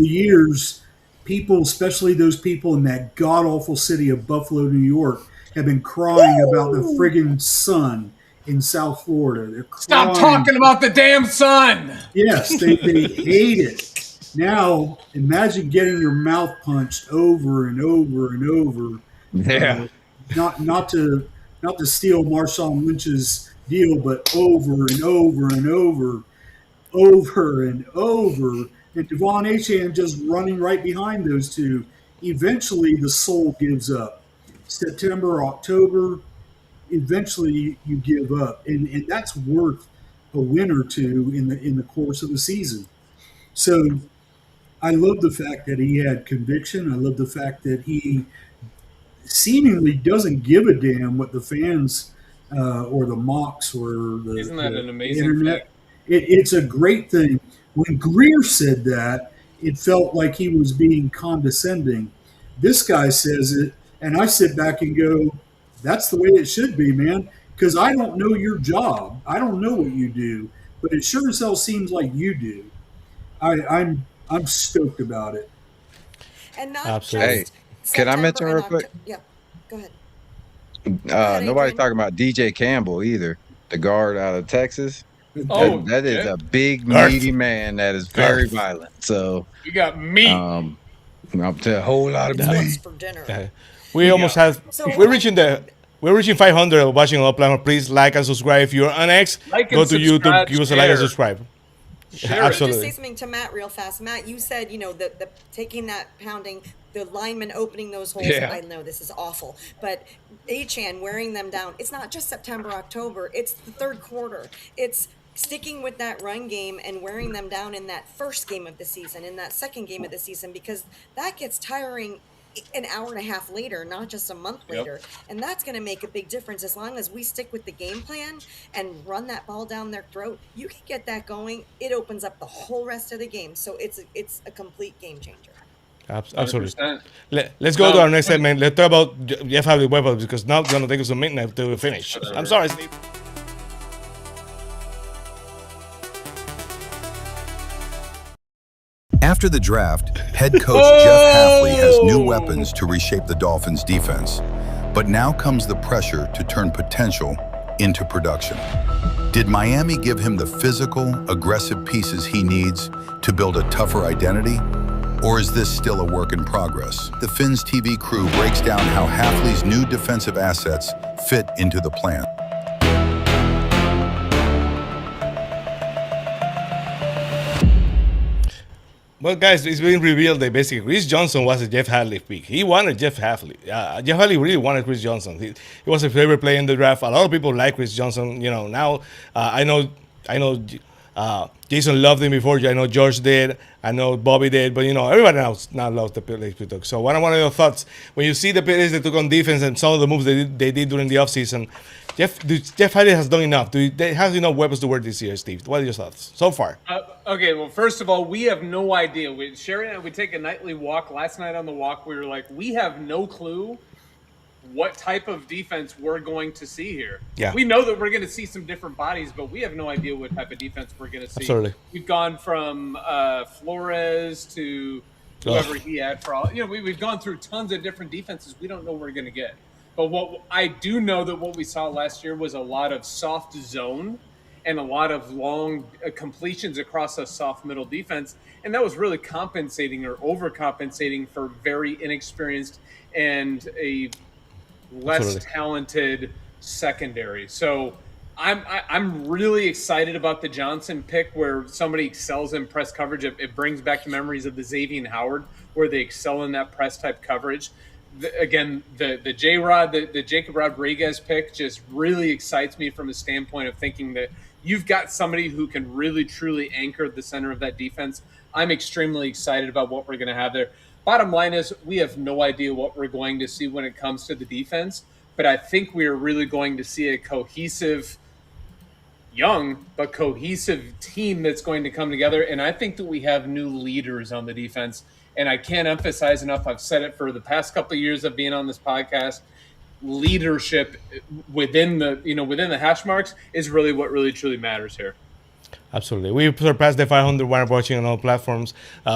years, people, especially those people in that god-awful city of Buffalo, New York, have been crying about the friggin' sun in South Florida. They're crying. Stop talking about the damn sun. Yes, they hate it. Now, imagine getting your mouth punched over and over and over. Yeah. Not to steal Marshawn Lynch's deal, but over and over and over and over. And Devon Achane just running right behind those two. Eventually, the soul gives up. September, October, eventually you give up. And that's worth a win or two in the course of the season. So I love the fact that he had conviction. I love the fact that he seemingly doesn't give a damn what the fans or the mocks or the, Isn't that an amazing internet. thing? It's a great thing. When Greer said that, it felt like he was being condescending. This guy says it, and I sit back and go, that's the way it should be, man, because I don't know your job. I don't know what you do, but it sure as hell seems like you do. I'm stoked about it. And not Absolutely. just Can I September mention and real quick? Yeah, go ahead. Nobody's Adrian. talking about DJ Campbell either, the guard out of Texas. Oh, that is yeah. a big, Garth. meaty man that is very violent. So, You got meat. I'm telling a whole lot of It's meat. what's for dinner. We almost have. So- We're reaching 500 watching our plan. Please like and subscribe. If you're an ex, Like go and to YouTube, subscribe, give us a like and share. subscribe. Share it. Just Absolutely. say something to Matt real fast. Matt, you said, the taking that pounding, the linemen opening those holes. Yeah. I know this is awful, but Achane wearing them down. It's not just September, October. It's the third quarter. It's sticking with that run game and wearing them down in that first game of the season, in that second game of the season, because that gets tiring an hour and a half later, not just a month later. And that's going to make a big difference. As long as we stick with the game plan and run that ball down their throat, you can get that going. It opens up the whole rest of the game. So it's a complete game changer. Absolutely. 100%. Let's go to our next segment. Let's talk about Jeff Hafley weapons, because now it's going to take us a minute to we finish. I'm sorry, Steve. After the draft, head coach Jeff Hafley has new weapons to reshape the Dolphins' defense. But now comes the pressure to turn potential into production. Did Miami give him the physical, aggressive pieces he needs to build a tougher identity? Or is this still a work in progress? The Fins TV crew breaks down how Hafley's new defensive assets fit into the plan. Well, guys, it's been revealed that basically Chris Johnson was a Jeff Hafley pick. He wanted Jeff Hafley. Jeff Hafley really wanted Chris Johnson. He was a favorite player in the draft. A lot of people like Chris Johnson. Now I know Jason loved him before. I know George did. I know Bobby did. But, everybody else now loves the plays we took. So what are one of your thoughts when you see the plays they took on defense and some of the moves they did during the offseason? Jeff Hafley has done enough. They have enough weapons to work this year, Steve? What are your thoughts so far? Okay, well, first of all, we have no idea. Sherry and I, we take a nightly walk. Last night on the walk, we were like, we have no clue what type of defense we're going to see here. Yeah. We know that we're going to see some different bodies, but we have no idea what type of defense we're going to see. Absolutely. We've gone from Flores to whoever he had for all. We've gone through tons of different defenses. We don't know what we're going to get. But what I do know that what we saw last year was a lot of soft zone and a lot of long completions across a soft middle defense. And that was really compensating or overcompensating for very inexperienced and a less talented secondary. So I'm really excited about the Johnson pick where somebody excels in press coverage. It brings back the memories of the Xavier Howard where they excel in that press type coverage. The J-Rod, the Jacob Rodriguez pick just really excites me from a standpoint of thinking that you've got somebody who can really, truly anchor the center of that defense. I'm extremely excited about what we're going to have there. Bottom line is we have no idea what we're going to see when it comes to the defense, but I think we are really going to see a cohesive, young but cohesive team that's going to come together, and I think that we have new leaders on the defense. And I can't emphasize enough, I've said it for the past couple of years of being on this podcast, leadership within the hash marks is really what really truly matters here. Absolutely. We surpassed the 500 while watching on all platforms.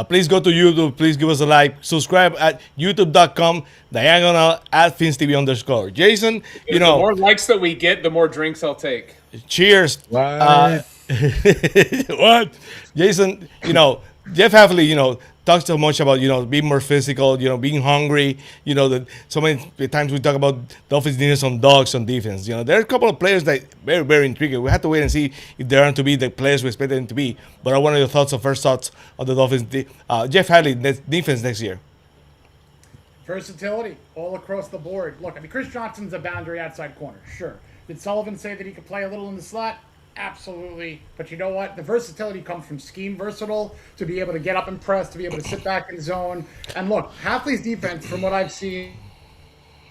Please go to YouTube. Please give us a like. Subscribe at youtube.com/@FinsTV_. Jason, the more likes that we get, the more drinks I'll take. Cheers. What? What? Jason, Jeff Hafley, talks so much about, being more physical, being hungry, that so many times we talk about Dolphins needing some dogs on defense. There are a couple of players that very, very intriguing. We have to wait and see if they are to be the players we expect them to be. But what are your first thoughts on the Dolphins, Jeff Hafley defense next year? Versatility all across the board. Look, Chris Johnson's a boundary outside corner, sure. Did Sullivan say that he could play a little in the slot? Absolutely. But you know what? The versatility comes from scheme versatile, to be able to get up and press, to be able to sit back in zone. And look, Hafley's defense, from what I've seen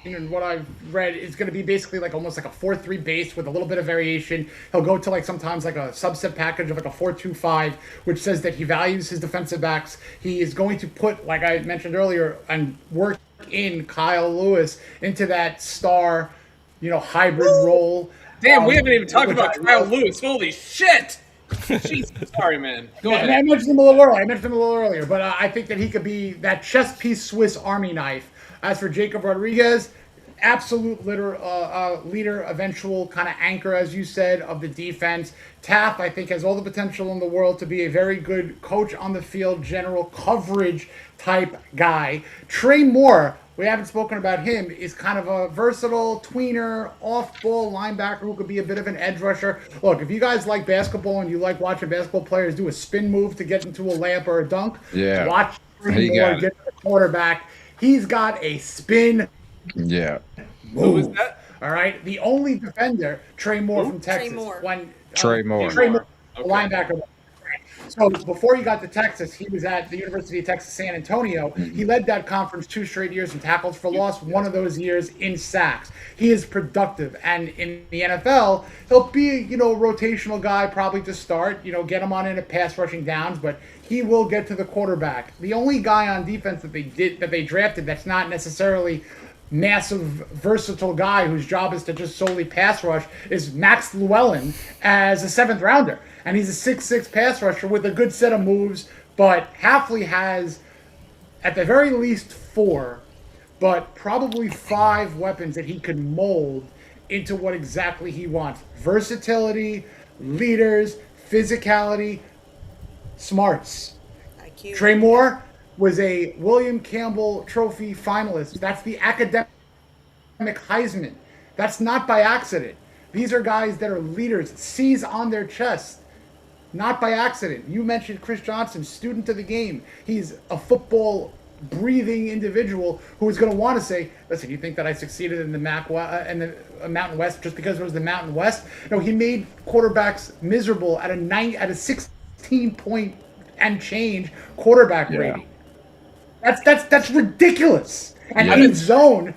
and what I've read, is going to be basically almost like a 4-3 base with a little bit of variation. He'll go to sometimes a subset package of a 4-2-5, which says that he values his defensive backs. He is going to put, like I mentioned earlier, and work in Kyle Lewis into that star, hybrid role. Damn, we haven't even talked about Kyle Lewis. Holy shit! Jesus, sorry, man. Go ahead. I mentioned him a little earlier. But I think that he could be that chess piece Swiss Army knife. As for Jacob Rodriguez, absolute leader, eventual kind of anchor, as you said, of the defense. Taft, I think, has all the potential in the world to be a very good coach on the field, general coverage type guy. Trey Moore, we haven't spoken about him, is kind of a versatile tweener, off-ball linebacker who could be a bit of an edge rusher. Look, if you guys like basketball and you like watching basketball players do a spin move to get into a layup or a dunk, watch Trey Moore get to the quarterback. He's got a spin move. Who was that? All right. The only defender, Trey Moore from Texas. Trey Moore. Linebacker. So before he got to Texas, he was at the University of Texas San Antonio. He led that conference 2 straight years in tackles for loss, one of those years in sacks. He is productive. And in the NFL, he'll be, a rotational guy probably to start, get him on in at pass rushing downs, but he will get to the quarterback. The only guy on defense that they drafted that's not necessarily massive, versatile guy whose job is to just solely pass rush is Max Llewellyn as a 7th rounder. And he's a 6'6" pass rusher with a good set of moves. But Hafley has, at the very least, 4, but probably 5 weapons that he could mold into what exactly he wants. Versatility, leaders, physicality, smarts. IQ. Trey Moore was a William Campbell Trophy finalist. That's the academic Heisman. That's not by accident. These are guys that are leaders, C's on their chest. Not by accident. You mentioned Chris Johnson, student of the game. He's a football breathing individual who is going to want to say, listen, you think that I succeeded in the Mountain West just because it was the Mountain West? No, he made quarterbacks miserable at a 16 point and change quarterback rating. That's ridiculous. And in zone,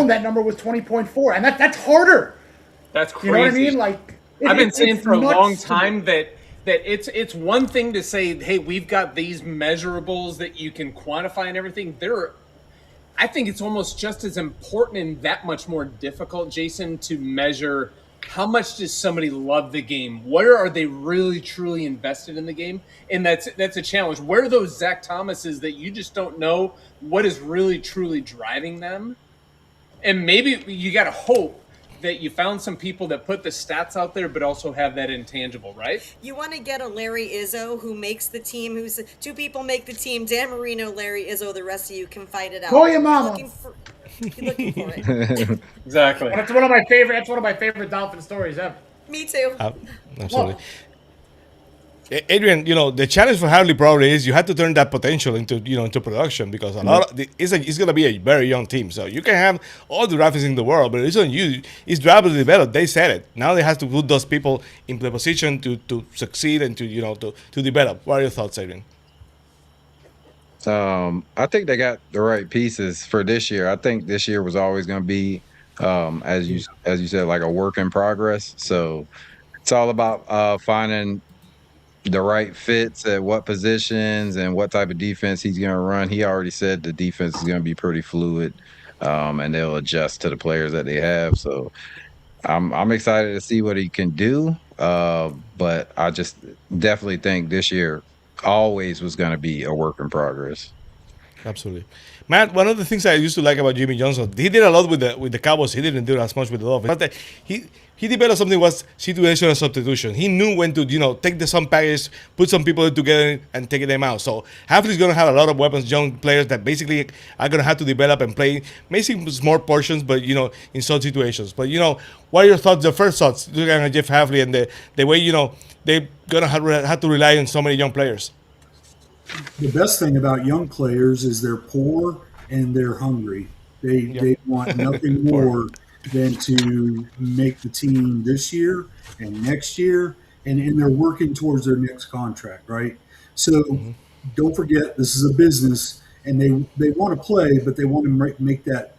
that number was 20.4, and that's harder. That's crazy. You know what I mean? Like I've been saying for a long time that it's one thing to say, hey, we've got these measurables that you can quantify and everything. I think it's almost just as important and that much more difficult, Jason, to measure how much does somebody love the game? Where are they really truly invested in the game? And that's a challenge. Where are those Zach Thomases that you just don't know what is really truly driving them? And maybe you got to hope that you found some people that put the stats out there, but also have that intangible, right? You want to get a Larry Izzo who makes the team, who's two people make the team, Dan Marino, Larry Izzo, the rest of you can fight it out. Call your mama. Looking for it. Exactly. That's one of my favorite Dolphin stories ever. Me too. Absolutely. Adrian, the challenge for Hafley probably is you have to turn that potential into production, because it's going to be a very young team. So you can have all the graphics in the world, but it's on you. It's drivable to develop. They said it. Now they have to put those people in the position to succeed and to develop. What are your thoughts, Adrian? I think they got the right pieces for this year. I think this year was always going to be, as you said, like a work in progress. So it's all about finding the right fits at what positions and what type of defense he's going to run. He already said the defense is going to be pretty fluid, and they'll adjust to the players that they have. So I'm excited to see what he can do, but I just definitely think this year always was going to be a work in progress. Absolutely. Matt, one of the things I used to like about Jimmy Johnson, he did a lot with the Cowboys. He didn't do as much with the Dolphins. But he developed something was situational substitution. He knew when to take the some package, put some people together, and take them out. So Hafley's going to have a lot of weapons, young players that basically are going to have to develop and play, maybe small portions, but in some situations. But what are your thoughts? The first thoughts looking at Jeff Hafley and the way they're going to have to rely on so many young players. The best thing about young players is they're poor and they're hungry. They want nothing more than to make the team this year and next year, and they're working towards their next contract, right? So don't forget, this is a business, and they want to play, but they want to make that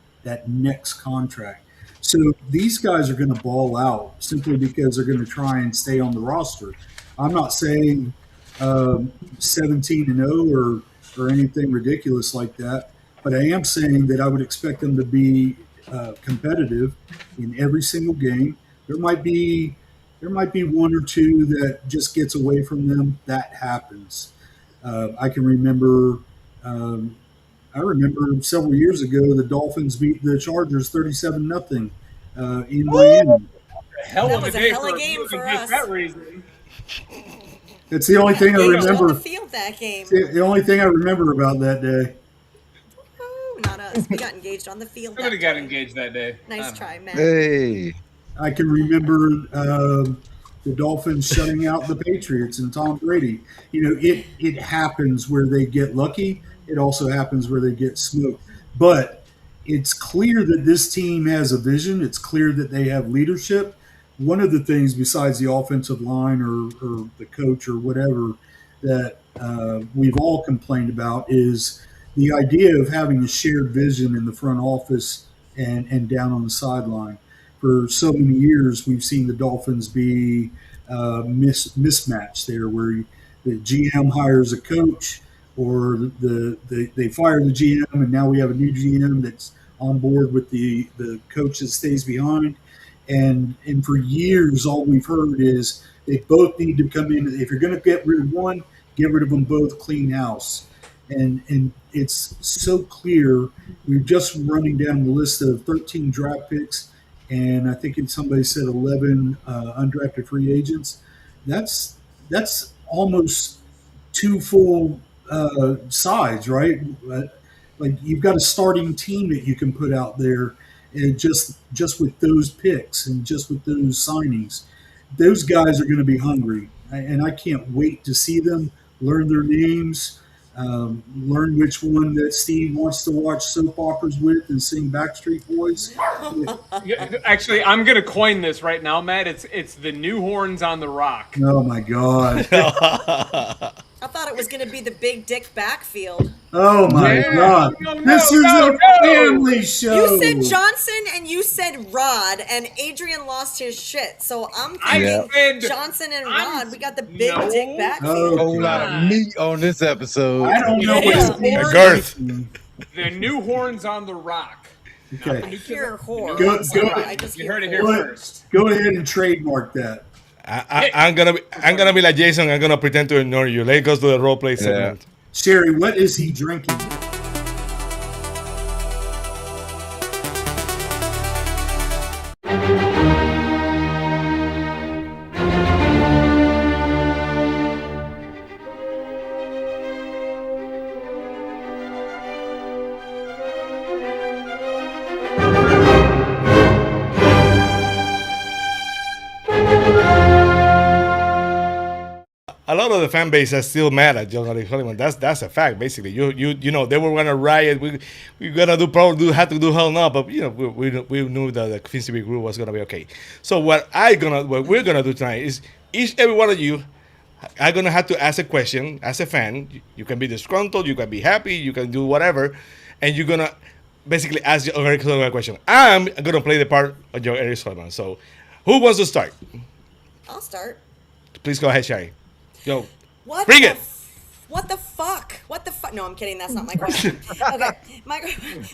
next contract. So these guys are going to ball out simply because they're going to try and stay on the roster. I'm not saying 17-0 or anything ridiculous like that, but I am saying that I would expect them to be competitive in every single game. There might be one or two that just gets away from them. That happens. I can remember. I remember several years ago the Dolphins beat the Chargers 37-0 in Miami. That was a hell of a game for us. That reason. It's the only thing I remember. On the field that game. The only thing I remember about that day. Oh, not us. We got engaged on the field. Somebody got engaged that day. Nice try, Matt. Hey. I can remember the Dolphins shutting out the Patriots and Tom Brady. It happens where they get lucky. It also happens where they get smoked. But it's clear that this team has a vision. It's clear that they have leadership. One of the things besides the offensive line or the coach or whatever that we've all complained about is the idea of having a shared vision in the front office and down on the sideline. For so many years, we've seen the Dolphins be mismatched there, where the GM hires a coach, or they fire the GM, and now we have a new GM that's on board with the coach that stays behind. And for years, all we've heard is they both need to come in. If you're going to get rid of one, get rid of them both, clean house. And it's so clear. We're just running down the list of 13 draft picks, and I think somebody said 11 undrafted free agents. That's almost two full sides, right? Like you've got a starting team that you can put out there. And just with those picks and just with those signings, those guys are going to be hungry. And I can't wait to see them, learn their names, Learn which one that Steve wants to watch soap operas with and sing Backstreet Boys. Actually, I'm gonna coin this right now, Matt. It's the new horns on the rock. Oh my God! I thought it was going to be the big dick backfield. Oh my God! This is a family show. You said Johnson and you said Rod, and Adrian lost his shit. So I'm thinking Johnson and Rod. We got the big dick backfield. A whole lot of meat on this episode. I don't know what's the girth. The new horns on the rock. Okay. Here, whore. You heard it here first. Go ahead and trademark that. I'm gonna be like Jason. I'm gonna pretend to ignore you. Let's go to the role play segment. Sherry, what is he drinking? A lot of the fan base is still mad at Jon-Eric Sullivan. That's a fact, basically. You know they were gonna riot. We gonna have to do hell no, but we knew that the Fins TV group was gonna be okay. So what we're gonna do tonight is every one of you are gonna have to ask a question as a fan. You can be disgruntled, you can be happy, you can do whatever, and you're gonna basically ask Jon-Eric Sullivan a question. I'm gonna play the part of Jon-Eric Sullivan. So who wants to start? I'll start. Please go ahead, Sherry. Yo, bring it. What the fuck? What the fuck? No, I'm kidding. That's not my question. Okay,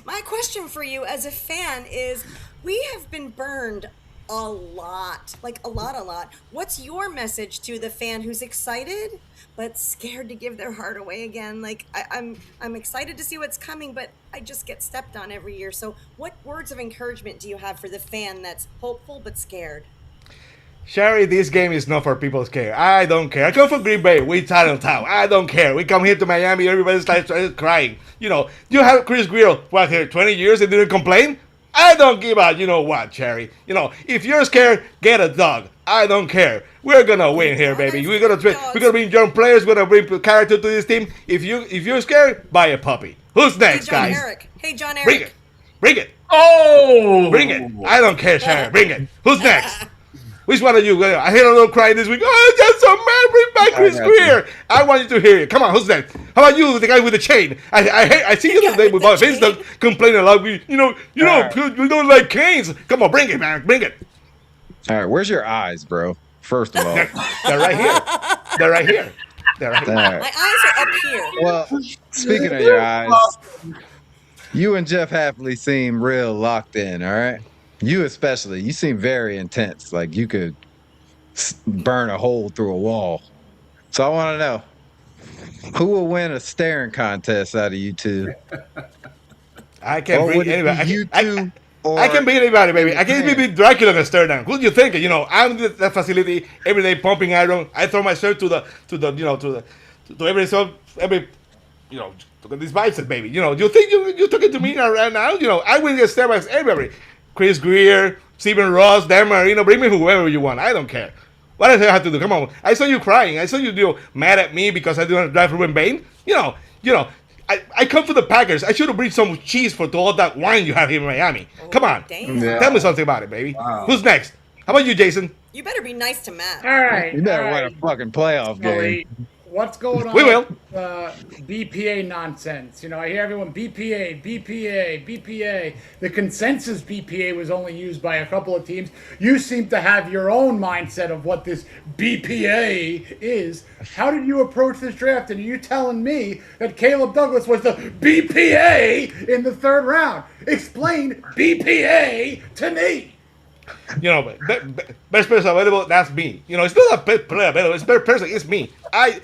my question for you as a fan is: we have been burned a lot, like a lot. What's your message to the fan who's excited but scared to give their heart away again? Like I'm excited to see what's coming, but I just get stepped on every year. So, what words of encouragement do you have for the fan that's hopeful but scared? Sherry, this game is not for people scared. I don't care. I come from Green Bay. We title town. I don't care. We come here to Miami. Everybody's like crying. You have Chris Greer, here 20 years and didn't complain? I don't give a, what, Sherry. If you're scared, get a dog. I don't care. We're gonna win here, baby. We're gonna bring young players. We're gonna bring character to this team. If you're scared, buy a puppy. Who's next, guys? Hey, Jon-Eric. Bring it. Oh! Bring it. I don't care, Sherry. Bring it. Who's next? Which one of you? I heard a little crying this week. Oh, that's so mad. Bring back Chris Greer. I want you to hear it. Come on, who's next? How about you, the guy with the chain? I see you today with Facebook complaining a lot. You don't like canes. Come on, bring it, man. Bring it. All right, where's your eyes, bro? First of all. They're right here. They're right here. Right. My eyes are up here. Well, speaking of your eyes, you and Jeff Hafley seem real locked in, all right? You especially, you seem very intense. Like you could burn a hole through a wall. So I want to know, who will win a staring contest out of you two? I can't beat anybody. I can beat anybody, baby. I can't even beat Dracula in a stare down. Who do you think? I'm in that facility every day pumping iron. I throw myself to these biceps, baby. You think you're talking to me right now? I win the stare by everybody. Chris Greer, Steven Ross, Dan Marino, bring me whoever you want. I don't care. What does I have to do? Come on. I saw you crying. I saw you mad at me because I didn't drive Ruben Bain. I come for the Packers. I should have brought some cheese for all that wine you have here in Miami. Come on. Yeah. Tell me something about it, baby. Wow. Who's next? How about you, Jason? You better be nice to Matt. All right. You better win a fucking playoff game. What's going on? We will. BPA nonsense. I hear everyone BPA. The consensus BPA was only used by a couple of teams. You seem to have your own mindset of what this BPA is. How did you approach this draft? And are you telling me that Caleb Douglas was the BPA in the third round? Explain BPA to me. Best person available, that's me. It's not a best player available, it's best person, it's me. I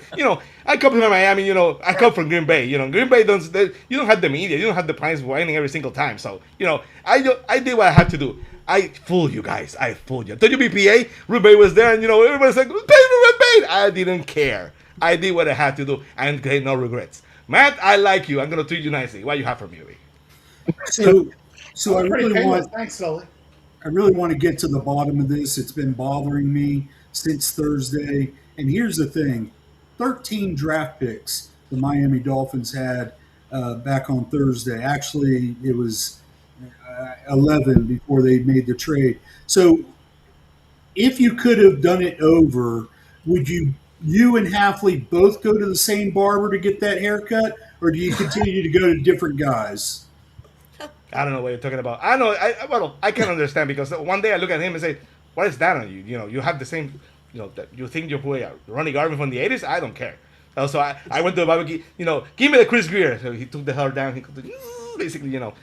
come from Miami, I come from Green Bay. Green Bay you don't have the media, you don't have the prize winning every single time. So, I did what I had to do. I fooled you guys. I fooled you. Told you BPA, Ruben Bay was there, and everybody's like, Ruben Bay. I didn't care. I did what I had to do, and get no regrets. Matt, I like you. I'm gonna treat you nicely. What you have from me? So I really want. Thanks, Sully. I really want to get to the bottom of this. It's been bothering me since Thursday. And here's the thing, 13 draft picks. the Miami Dolphins had back on Thursday. Actually, it was 11 before they made the trade. So if you could have done it over, would you and Hafley both go to the same barber to get that haircut, or do you continue to go to different guys? I don't know what you're talking about. I know. I can understand because one day I look at him and say, "What is that on you? You know, you have the same. You know, that you think you're Ronnie Garvin from the '80s. I don't care." Also, I went to the barbecue. You know, give me the Chris Greer. So he took the hair down. He basically, you know,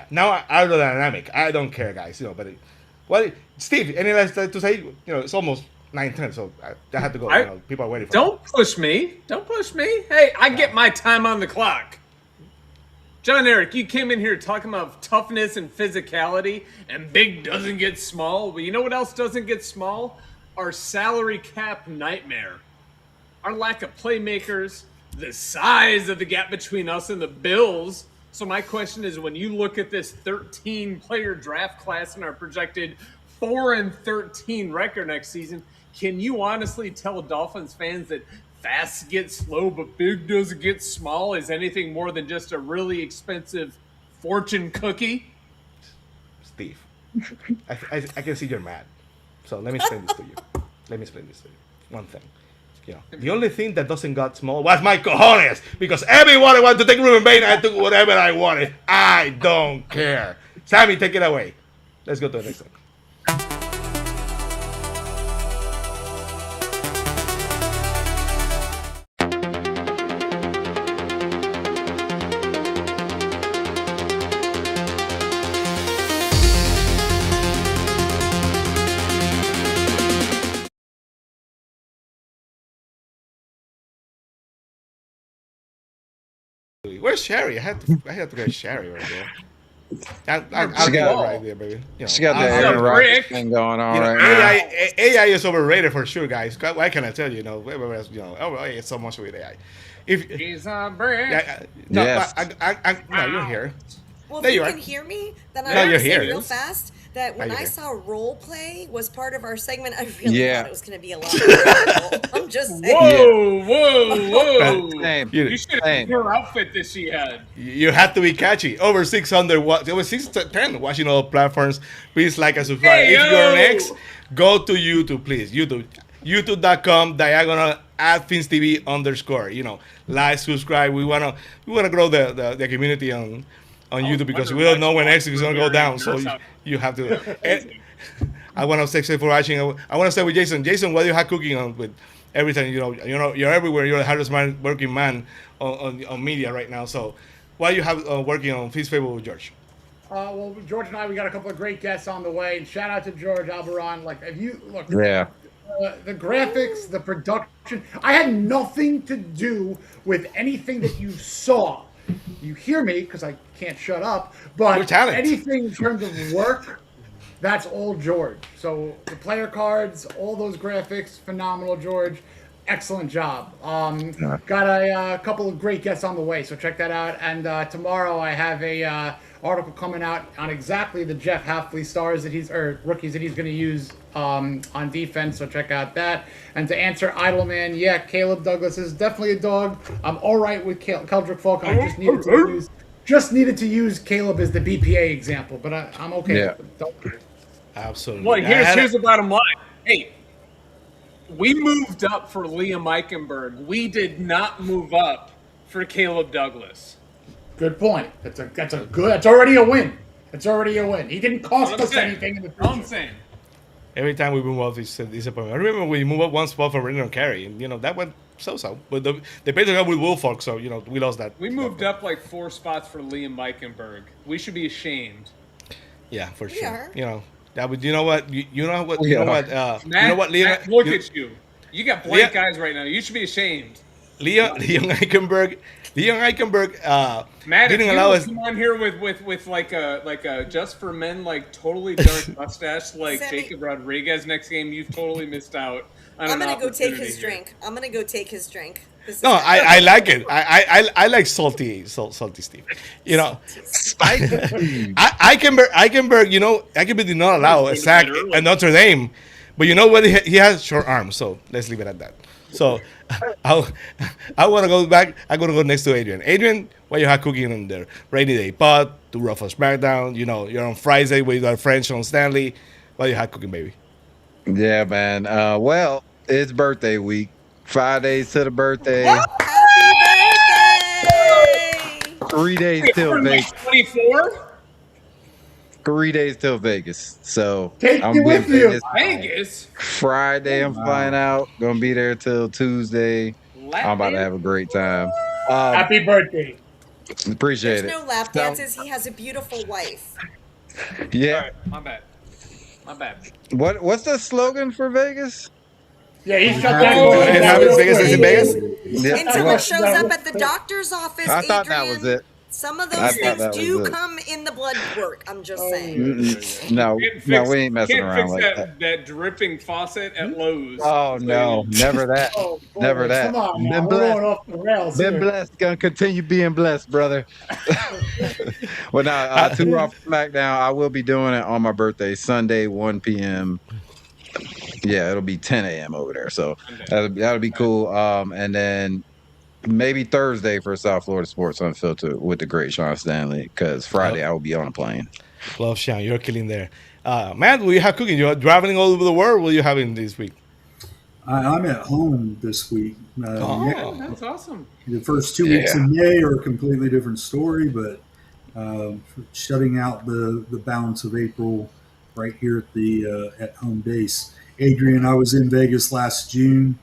now aerodynamic. I don't care, guys. You know, but Steve, any last to say? You know, it's almost 9:10, so I have to go. You know, people are waiting for Don't push me. Don't push me. Hey, I get my time on the clock. Jon-Eric, you came in here talking about toughness and physicality, and big doesn't get small. But you know what else doesn't get small? Our salary cap nightmare. Our lack of playmakers, the size of the gap between us and the Bills. So my question is, when you look at this 13-player draft class and our projected 4-13 record next season, can you honestly tell Dolphins fans that fast gets slow, but big doesn't get small is anything more than just a really expensive fortune cookie? Steve, I can see you're mad. So let me explain this to you. One thing. You know, the only thing that doesn't got small was my cojones, because everybody wanted to take Ruben Bain and I took whatever I wanted. I don't care. Sammy, take it away. Let's go to the next one. Where's Sherry? I had to get Sherry right there. I'll get it right there, baby. You know, she got that Aaron Rodgers thing going on right now. AI is overrated for sure, guys. Why can I tell you? You know, it's so much with AI. If he's a brick. No, yes. No, you're here. Well, there if you are. can hear me, then I No, want you're to say here. real fast that when I saw role play was part of our segment, I really thought it was going to be a lot more difficult. I'm just saying. Whoa. You should have seen her outfit that she had. You had to be catchy. Over 600, over 610 watching all platforms. Please like and subscribe. If you're next, go to YouTube, please. YouTube.com/@FinsTV_. You know, like, subscribe. We wanna grow the community on YouTube because we don't know when X is gonna go down. So you have to. I want to say for watching. I want to stay with Jason. Jason, what do you have cooking on with everything? You know, you're everywhere. You're the hardest working man on media right now. So, what do you have working on Feast Fable with George? Well, George and I, we got a couple of great guests on the way. And shout out to George Albaron. Like, if you look, the graphics, the production, I had nothing to do with anything that you saw. You hear me because I can't shut up, but anything in terms of work, that's all George. So the player cards, all those graphics, phenomenal, George. Excellent job. Got a couple of great guests on the way, so check that out. And tomorrow I have a article coming out on exactly the Jeff Hafley rookies that he's going to use on defense, so check out that. And to answer Idleman, yeah, Caleb Douglas is definitely a dog. I'm all right with Keldrick Falk. I just needed to use Caleb as the BPA example, but I'm okay with it. Absolutely. Well, here's the bottom line. Hey, we moved up for Liam Eichenberg. We did not move up for Caleb Douglas. Good point. That's already a win. It's already a win. He didn't cost us anything in the future. I'm saying. Every time we move up, it's a disappointment. I remember we moved up one spot for Brendan Carey, and that went so. But they paid the guy with Wolfolk, so we lost that. We moved up like 4 spots for Liam Eichenberg. We should be ashamed. Yeah, for sure. are. That would. You know what, Liam. Matt, look at you. You got blank eyes right now. You should be ashamed. Liam Eichenberg. Matt, didn't if allow us. Come on here with like a just for men like totally dark mustache like Sammy, Jacob Rodriguez next game. You've totally missed out. I'm gonna go take his drink. No, I like it. I like salty Steve. Eichenberg. Eichenberg did not allow a sack at Notre Dame, but you know what? He has short arms, so let's leave it at that. So I want to go back. I'm going to go next to Adrian. Adrian, what you have cooking on there? Rainy Day Pod, to Raw for SmackDown. You know, you're on Friday with our friend Sean Stanley. What you have cooking, baby? Yeah, man. Well, it's birthday week. 5 days to the birthday. Happy birthday! 3 days till Vegas. 24? 3 days till Vegas. So Take I'm you in with you. Vegas Vegas? Friday. I'm flying out. Gonna be there till Tuesday. I'm about to have a great time. Happy birthday. Appreciate There's it. no lap dances. He has a beautiful wife. Yeah. All right, my bad. My bad. What's the slogan for Vegas? Yeah, he shut Oh, that it happens Vegas is in Vegas? And someone shows up at the doctor's office. I thought Adrian, that was it. Some of I those thought things that do was it. come in the blood work. I'm just saying. No, Can't no, fix- we ain't messing can't around fix like that, that. that dripping faucet at Lowe's. Oh no, never that. Oh, boy, Never that. Come on, now. Been We're blessed. going off the rails Been here. blessed. Gonna continue being blessed, brother. Well, now to Raw SmackDown, I will be doing it on my birthday, Sunday, 1 p.m. Yeah, it'll be 10 a.m. over there, so that'll be cool. And then maybe Thursday for South Florida Sports Unfiltered with the great Sean Stanley, because Friday I will be on a plane. Love Sean, you're killing there. Matt, what you have cooking? You're traveling all over the world. What are you having this week? I'm at home this week. That's awesome. The first 2 weeks in May are a completely different story, but shutting out the balance of April right here at the at home base. Adrian, I was in Vegas last June.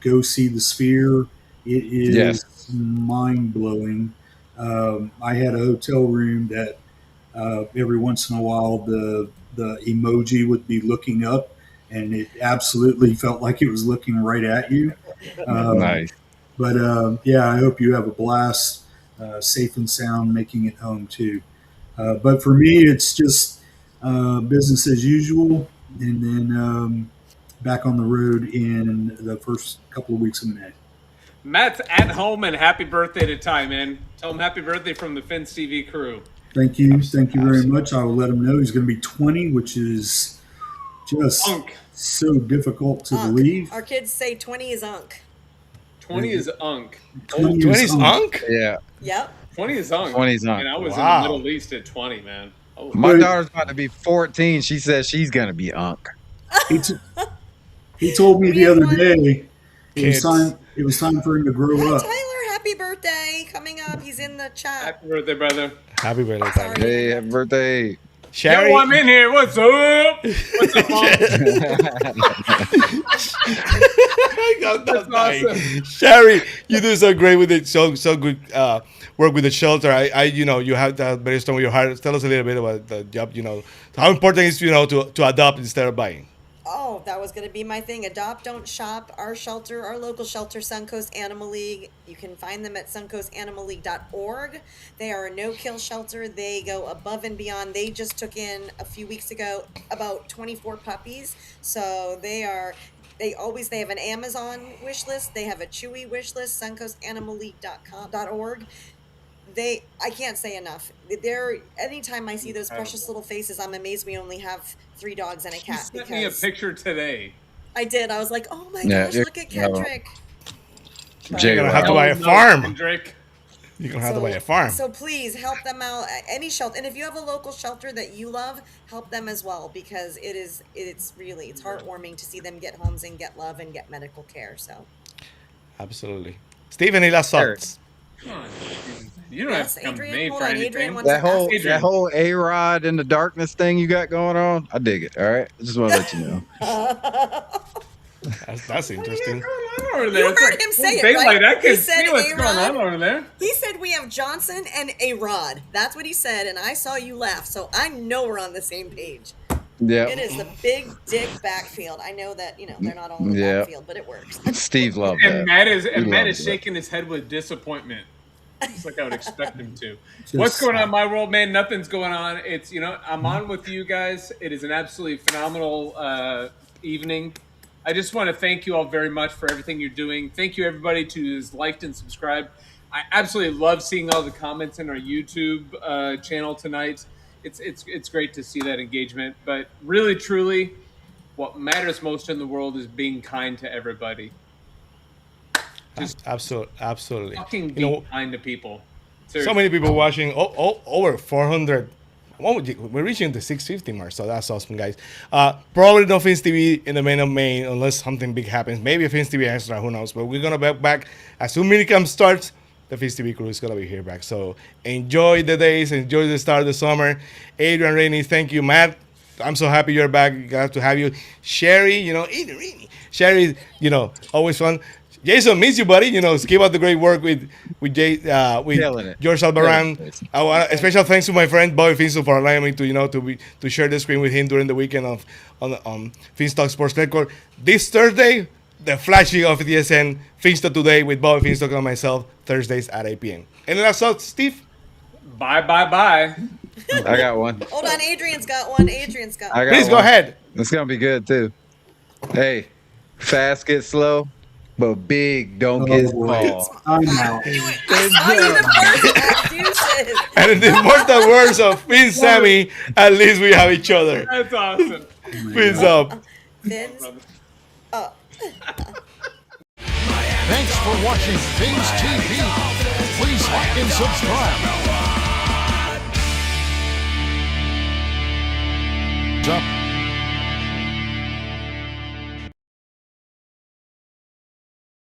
Go see the Sphere. It is mind blowing. I had a hotel room that every once in a while the emoji would be looking up, and it absolutely felt like it was looking right at you. Nice. But I hope you have a blast, safe and sound, making it home too. But for me, it's just business as usual, and then back on the road in the first couple of weeks of May. Matt's at home, and happy birthday to Ty, man. Tell him happy birthday from the Fins TV crew. Thank you very much. I will let him know he's going to be 20, which is just so difficult to believe. Our kids say 20 is unk. 20 is unk. 20 is unk? Yeah. Yep. 20 is unk. 20 is unk. And I was Wow. in the Middle East at 20, man. Oh, My daughter's about to be 14. She says she's gonna be unk. He told me the other day Kids. it was time for him to grow up. Tyler, happy birthday. Coming up. He's in the chat. happy birthday, brother. Happy birthday, Tyler. Hey, happy birthday. Sherry, Yo, I'm in here. What's up? What's up, Mom? That's awesome. Sherry, you do so great with it. So good work with the shelter. You have that very strong with your heart. Tell us a little bit about the job. How important it is, to adopt instead of buying. Oh, that was going to be my thing. Adopt, don't shop. Our shelter, our local shelter, Suncoast Animal League. You can find them at suncoastanimalleague.org. They are a no-kill shelter. They go above and beyond. They just took in, a few weeks ago, about 24 puppies. So they have an Amazon wish list. They have a Chewy wish list, suncoastanimalleague.org. I can't say enough. Anytime I see those precious little faces, I'm amazed we only have 3 dogs and a cat. You sent me a picture today. I did. I was like, oh my gosh, look at Kendrick. You're going to have to buy a farm. Kendrick. You're going to have to buy a farm. So please help them out. Any shelter. And if you have a local shelter that you love, help them as well, because it's heartwarming to see them get homes and get love and get medical care. So Absolutely. Steve, any last thoughts? You don't have to come to me for anything. That whole A-Rod in the darkness thing you got going on, I dig it. All right, I just want to let you know. That's interesting. You heard him say it, right? I can He said see what's A-Rod. going on over there. He said we have Johnson and A-Rod. That's what he said, and I saw you laugh, so I know we're on the same page. Yeah. It is the big dick backfield. I know that they're not all in the backfield, but it works. Steve loved And that. Matt is shaking his head with disappointment. Just like I would expect him to. What's going on in my world, man? Nothing's going on. It's I'm on with you guys. It is an absolutely phenomenal evening. I just want to thank you all very much for everything you're doing. Thank you, everybody, who's liked and subscribed. I absolutely love seeing all the comments in our YouTube channel tonight. It's great to see that engagement. But really, truly, what matters most in the world is being kind to everybody. Just absolutely. Fucking be kind to people. Seriously. So many people watching. Over 400. We're reaching the 650 mark, so that's awesome, guys. Probably no Fins TV in the main of May unless something big happens. Maybe a Fins TV extra, who knows? But we're gonna be back as soon as minicamp starts. The Fins TV crew is gonna be here back. So enjoy the days, enjoy the start of the summer. Adrian, Rainey, thank you, Matt. I'm so happy you're back. Glad to have you, Sherry. Sherry, always fun. Jason, miss you, buddy. Keep up the great work with George Albaran. A special thanks to my friend Bobby Finsto for allowing me to share the screen with him during the weekend on Finstock Sports Network. This Thursday, the flashing of TSN Finstock Today with Bobby Finstock and myself, Thursdays at 8 p.m. Any last thoughts, Steve? Bye. I got one. Hold on, Adrian's got one. Please go ahead. It's gonna be good too. Hey, fast get slow, but big don't get small. I saw you the first one. And in the immortal words of Finn Sammy, at least we have each other. That's awesome. Fins up. Fins up. Thanks for watching Fins TV. Please like and subscribe. Up.